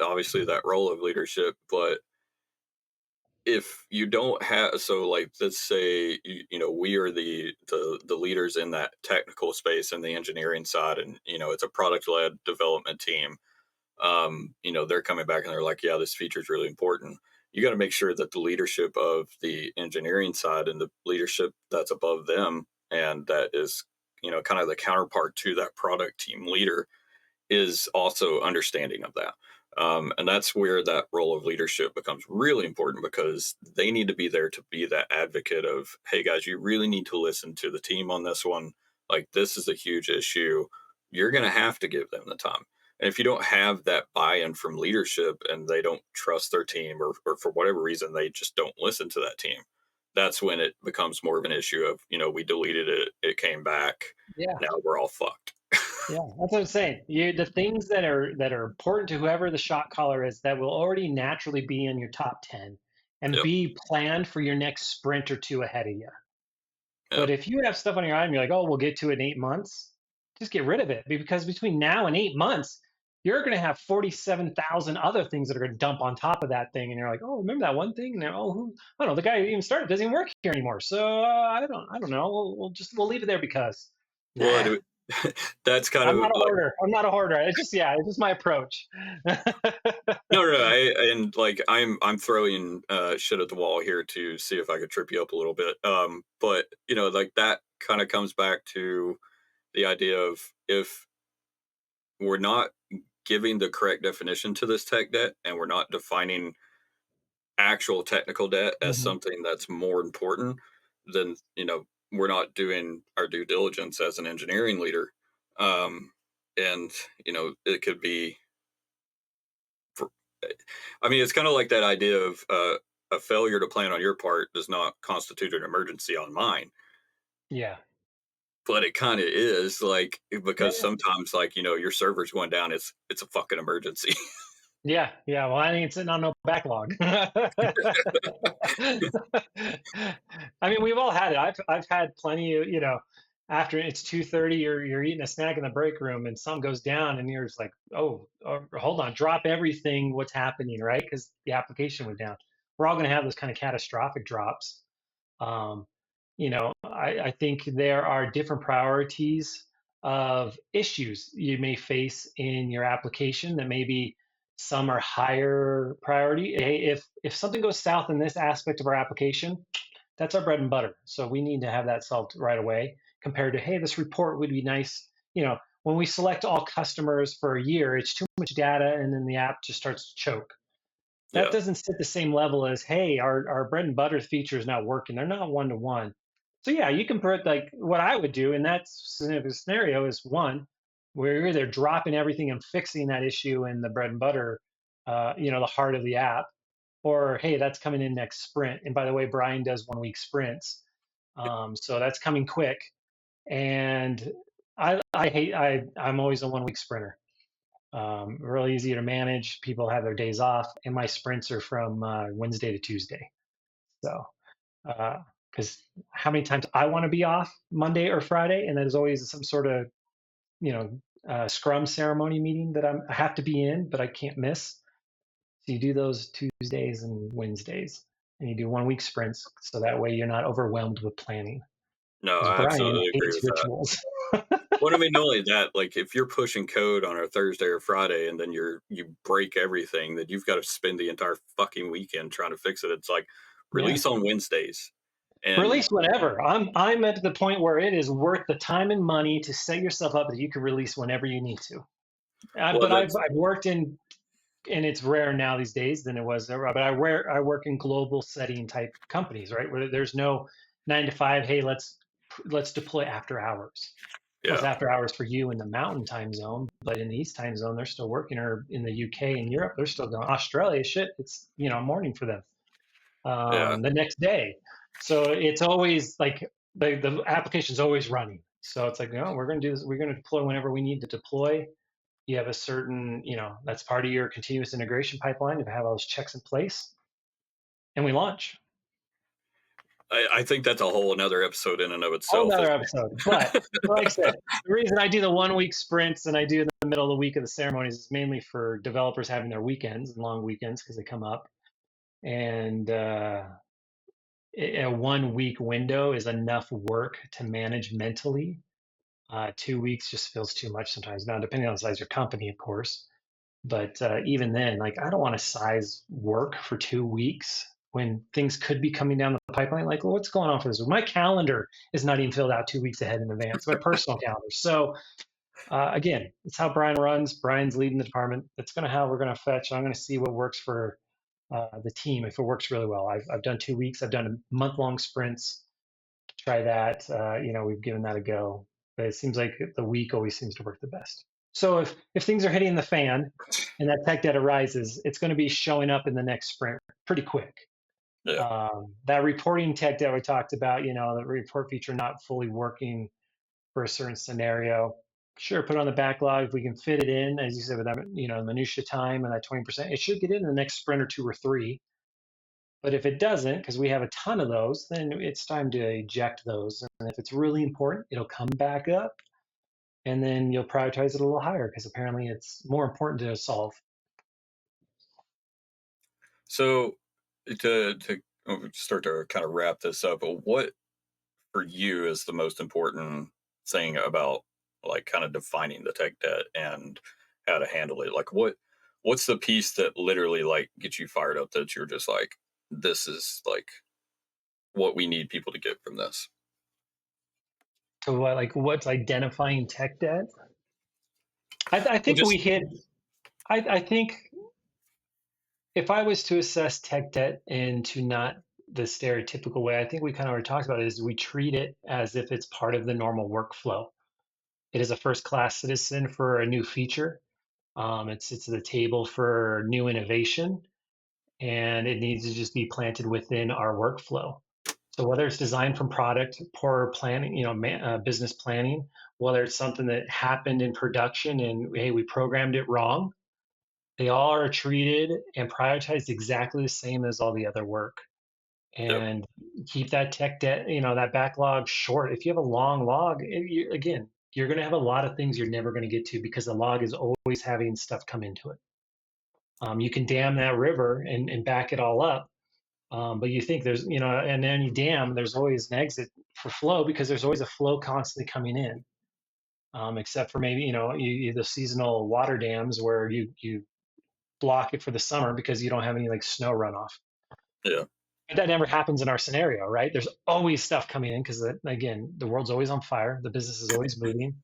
obviously that role of leadership, but if you don't have, so like let's say we are the leaders in that technical space and the engineering side, and it's a product led development team. They're coming back and they're like, yeah, this feature is really important. You got to make sure that the leadership of the engineering side and the leadership that's above them, and that is kind of the counterpart to that product team leader, is also understanding of that. And that's where that role of leadership becomes really important, because they need to be there to be that advocate of, hey guys, you really need to listen to the team on this one. Like, this is a huge issue. You're going to have to give them the time. And if you don't have that buy-in from leadership and they don't trust their team, or for whatever reason, they just don't listen to that team, that's when it becomes more of an issue of, we deleted it, it came back, Yeah. now we're all fucked. Yeah, that's what I'm saying. The things that are important to whoever the shot caller is that will already naturally be in your top 10 and Yep. be planned for your next sprint or two ahead of you. Yep. But if you have stuff on your eye and you're like, oh, we'll get to it in 8 months, just get rid of it because between now and 8 months, you're going to have 47,000 other things that are going to dump on top of that thing. And you're like, oh, remember that one thing? And they're, oh, I don't know, the guy who even started doesn't even work here anymore. So I don't know. We'll leave it there because Well, nah. that's kind I'm of not a like, hoarder. I'm not a hoarder. It's just my approach. no, and like I'm throwing shit at the wall here to see if I could trip you up a little bit. But like that kind of comes back to the idea of, if we're not giving the correct definition to this tech debt, and we're not defining actual technical debt as Mhm. something that's more important, then we're not doing our due diligence as an engineering leader. And it could be, for, I mean, it's kind of like that idea of a failure to plan on your part does not constitute an emergency on mine. Yeah. But it kind of is, like, because Yeah. sometimes, like, your server's going down, it's a fucking emergency. Yeah. Yeah. Well, I ain't sitting on no backlog. I mean, we've all had it. I've had plenty of, after it's 2:30, you're eating a snack in the break room and something goes down and you're just like, oh, hold on, drop everything. What's happening, right? Because the application went down. We're all going to have those kind of catastrophic drops. Um, I think there are different priorities of issues you may face in your application that maybe some are higher priority. Hey, if something goes south in this aspect of our application, that's our bread and butter. So we need to have that solved right away compared to, hey, this report would be nice. When we select all customers for a year, it's too much data and then the app just starts to choke. That Yeah, doesn't sit the same level as, hey, our bread and butter feature is not working. They're not one to one. So yeah, you can put, like, what I would do in that scenario is, one, where you're either dropping everything and fixing that issue in the bread and butter, the heart of the app, or hey, that's coming in next sprint. And by the way, Bryan does 1 week sprints, so that's coming quick. And I'm always a 1 week sprinter. Really easy to manage. People have their days off, and my sprints are from Wednesday to Tuesday. So, because how many times I want to be off Monday or Friday, and there's always some sort of Scrum ceremony meeting that I have to be in, but I can't miss. So you do those Tuesdays and Wednesdays, and you do 1 week sprints, so that way you're not overwhelmed with planning. no, Because I Bryan absolutely agree hates with that. rituals. Well, I mean, not only that, like, if you're pushing code on a Thursday or Friday and then you break everything, that you've got to spend the entire fucking weekend trying to fix it. It's like, Yeah. release on Wednesdays. And Release whenever. I'm at the point where it is worth the time and money to set yourself up that you can release whenever you need to. well, But I've, that's I've worked in, and it's rare now these days than it was. But I work in global setting type companies, right, where there's no 9 to 5. Hey, let's deploy after hours. Well, it's yeah, after hours for you in the mountain time zone, but in the east time zone, they're still working. Or in the UK and Europe, they're still going. Australia, shit, it's morning for them yeah. the next day. So it's always like the application's always running. So it's like, we're going to do this. We're going to deploy whenever we need to deploy. You have a certain, that's part of your continuous integration pipeline to have all those checks in place, and we launch. I think that's a whole another episode in and of Whole itself. another Is episode. But like I said, the reason I do the 1 week sprints and I do in the middle of the week of the ceremonies is mainly for developers having their weekends and long weekends because they come up. And a 1 week window is enough work to manage mentally. 2 weeks just feels too much sometimes. Now, depending on the size of your company, of course. But even then, like, I don't want to size work for 2 weeks when things could be coming down the pipeline. Like, well, what's going on for this week? My calendar is not even filled out 2 weeks ahead in advance, my personal calendar. So again, it's how Bryan runs. Bryan's leading the department. That's going to how we're going to fetch. I'm going to see what works for the team if it works really well. I've done 2 weeks. I've done month-long sprints. Try that. We've given that a go, but it seems like the week always seems to work the best. So if things are hitting the fan and that tech debt arises, it's going to be showing up in the next sprint pretty quick. Yeah. That reporting tech that we talked about, the report feature not fully working for a certain scenario. Sure, put it on the backlog. If we can fit it in, as you said, with that, minutia time and that 20%, it should get in the next sprint or two or three. But if it doesn't, because we have a ton of those, then it's time to eject those. And if it's really important, it'll come back up, and then you'll prioritize it a little higher because apparently it's more important to solve. So to start to kind of wrap this up, what for you is the most important thing about like kind of defining the tech debt and how to handle it? Like what's the piece that literally like gets you fired up that you're just like, this is like what we need people to get from this? So what's identifying tech debt? I Well, think we just hit. I think if I was to assess tech debt into not the stereotypical way, I think we kind of already talked about it, is we treat it as if it's part of the normal workflow. It is a first class citizen for a new feature. It sits at the table for new innovation, and it needs to just be planted within our workflow. So whether it's designed from product, poor planning, business planning, whether it's something that happened in production and hey, we programmed it wrong, they all are treated and prioritized exactly the same as all the other work. yep, And keep that tech debt, that backlog short. If you have a long log, again, you're going to have a lot of things you're never going to get to because the log is always having stuff come into it. You can dam that river and back it all up. But you think there's, and any dam, there's always an exit for flow because there's always a flow constantly coming in. Except for maybe, the seasonal water dams where you block it for the summer because you don't have any like snow runoff. yeah. But that never happens in our scenario, right? There's always stuff coming in because, again, the world's always on fire. The business is always moving.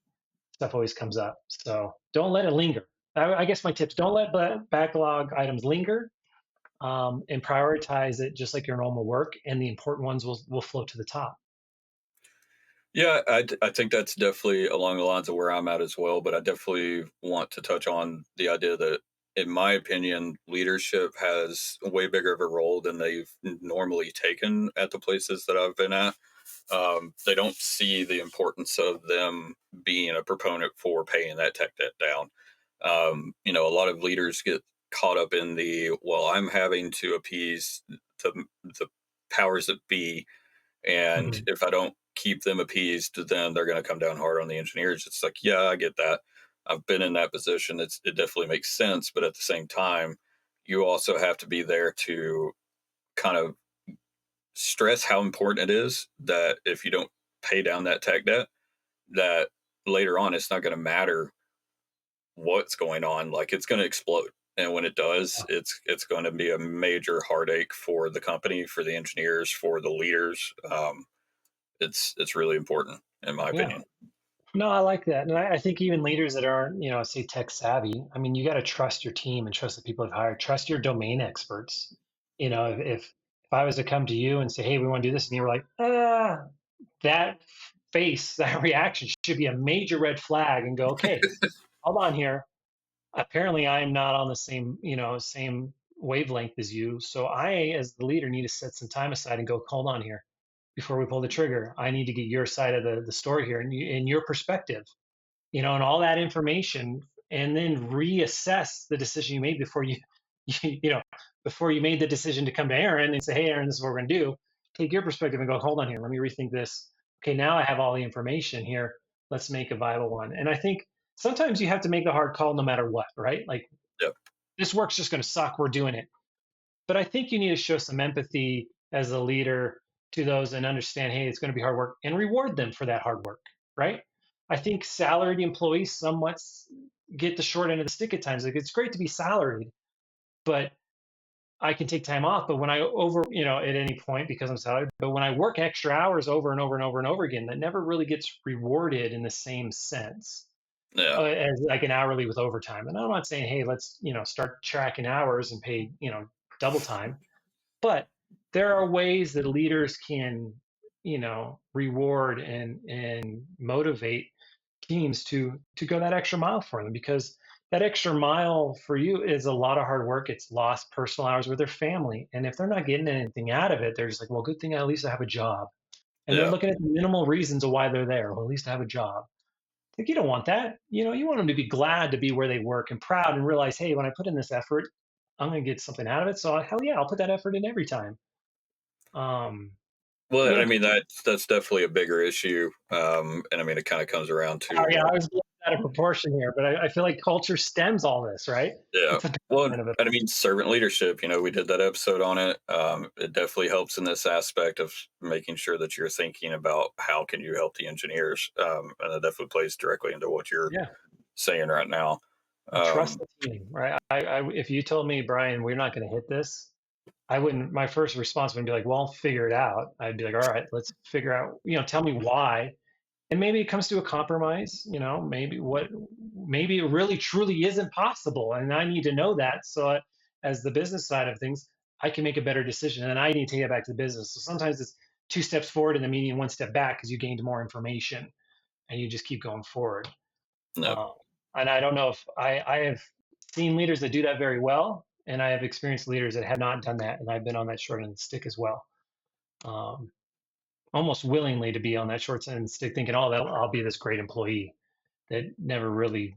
Stuff always comes up. So don't let it linger. I guess my tips: don't let backlog items linger, and prioritize it just like your normal work. And the important ones will float to the top. Yeah, I think that's definitely along the lines of where I'm at as well. But I definitely want to touch on the idea that, in my opinion, leadership has a way bigger of a role than they've normally taken at the places that I've been at. They don't see the importance of them being a proponent for paying that tech debt down. A lot of leaders get caught up in the, well, I'm having to appease the powers that be, and Mhm. if I don't keep them appeased, then they're going to come down hard on the engineers. It's like, yeah, I get that. I've been in that position. It definitely makes sense, but at the same time, you also have to be there to kind of stress how important it is that if you don't pay down that tech debt, that later on it's not going to matter what's going on. Like it's going to explode, and when it does, it's going to be a major heartache for the company, for the engineers, for the leaders. It's really important in my Yeah. opinion. No, I like that. And I think even leaders that aren't, say tech savvy, I mean, you got to trust your team and trust the people you've hired. Trust your domain experts. If I was to come to you and say, hey, we want to do this, and you were like, that face, that reaction should be a major red flag and go, okay, hold on here. Apparently I am not on the same wavelength as you. So I, as the leader, need to set some time aside and go, hold on here. Before we pull the trigger, I need to get your side of the story here and your perspective, and all that information, and then reassess the decision you made before you know, before you made the decision to come to Aaron and say, hey, Aaron, this is what we're going to do. Take your perspective and go, hold on here, let me rethink this. Okay, now I have all the information here. Let's make a viable one. And I think sometimes you have to make the hard call no matter what, right? Like Yep. this work's just going to suck. We're doing it. But I think you need to show some empathy as a leader to those and understand, hey, it's going to be hard work and reward them for that hard work, right? I think salaried employees somewhat get the short end of the stick at times. Like it's great to be salaried, but I can take time off. But when I at any point because I'm salaried, but when I work extra hours over and over and over and over again, that never really gets rewarded in the same sense Yeah. as like an hourly with overtime. And I'm not saying, hey, let's, start tracking hours and pay, double time. But there are ways that leaders can, reward and motivate teams to go that extra mile for them because that extra mile for you is a lot of hard work. It's lost personal hours with their family. And if they're not getting anything out of it, they're just like, well, good thing at least I have a job. And they're Yeah. looking at the minimal reasons of why they're there. Well, at least I have a job. Like, you don't want that. You want them to be glad to be where they work and proud and realize, hey, when I put in this effort, I'm going to get something out of it. So hell yeah, I'll put that effort in every time. Um, Well, you I know, mean that's definitely a bigger issue, and I mean it kind of comes around oh, to yeah, I was blowing out of proportion here, but I feel like culture stems all this, right? yeah. It's a big Well, part of it. and I mean servant leadership. We did that episode on it. It definitely helps in this aspect of making sure that you're thinking about how can you help the engineers, and that definitely plays directly into what you're Yeah. saying right now. Trust Um, the team, right? If you told me, Brian, we're not going to hit this, I wouldn't. My first response would be like, "Well, figure it out." I'd be like, "All right, let's figure out. Tell me why." And maybe it comes to a compromise. Maybe it really truly isn't possible, and I need to know that. So, as the business side of things, I can make a better decision, and I need to take it back to the business. So sometimes it's two steps forward in the meeting, one step back because you gained more information, and you just keep going forward. no, Uh, and I don't know if I have seen leaders that do that very well, and I have experienced leaders that have not done that, and I've been on that short end of the stick as well. Um, Almost willingly to be on that short end of the stick, thinking, "Oh, I'll be this great employee." That never really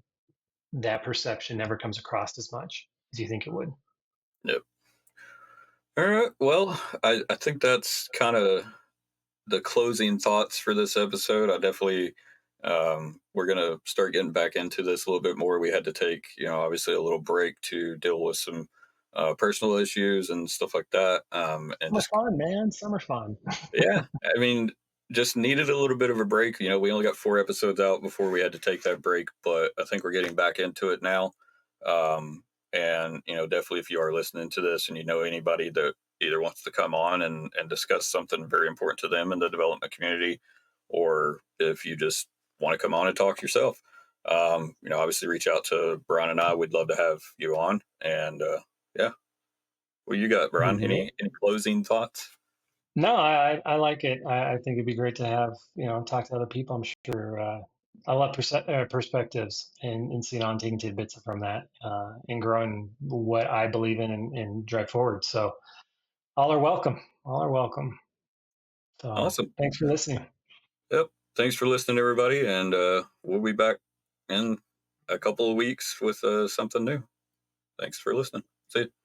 that perception never comes across as much as you think it would. no. All right. Well, I think that's kind of the closing thoughts for this episode. I definitely we're gonna start getting back into this a little bit more. We had to take, obviously a little break to deal with some personal issues and stuff like that, and Summer just fun, man. Summer fun. yeah, I mean, just needed a little bit of a break. We only got 4 episodes out before we had to take that break, but I think we're getting back into it now. And definitely, if you are listening to this and you know anybody that either wants to come on and discuss something very important to them in the development community, or if you just want to come on and talk yourself, obviously reach out to Brian and I. We'd love to have you on. And yeah, what you got, Brian? Mhm. Any closing thoughts? No, I like it. I think it'd be great to have talk to other people. I'm sure. I love perspectives and seeing on taking tidbits from that and growing what I believe in and drive forward. So all are welcome. All are welcome. So Awesome. thanks for listening. Yep. Thanks for listening, everybody. And we'll be back in a couple of weeks with something new. Thanks for listening. See you.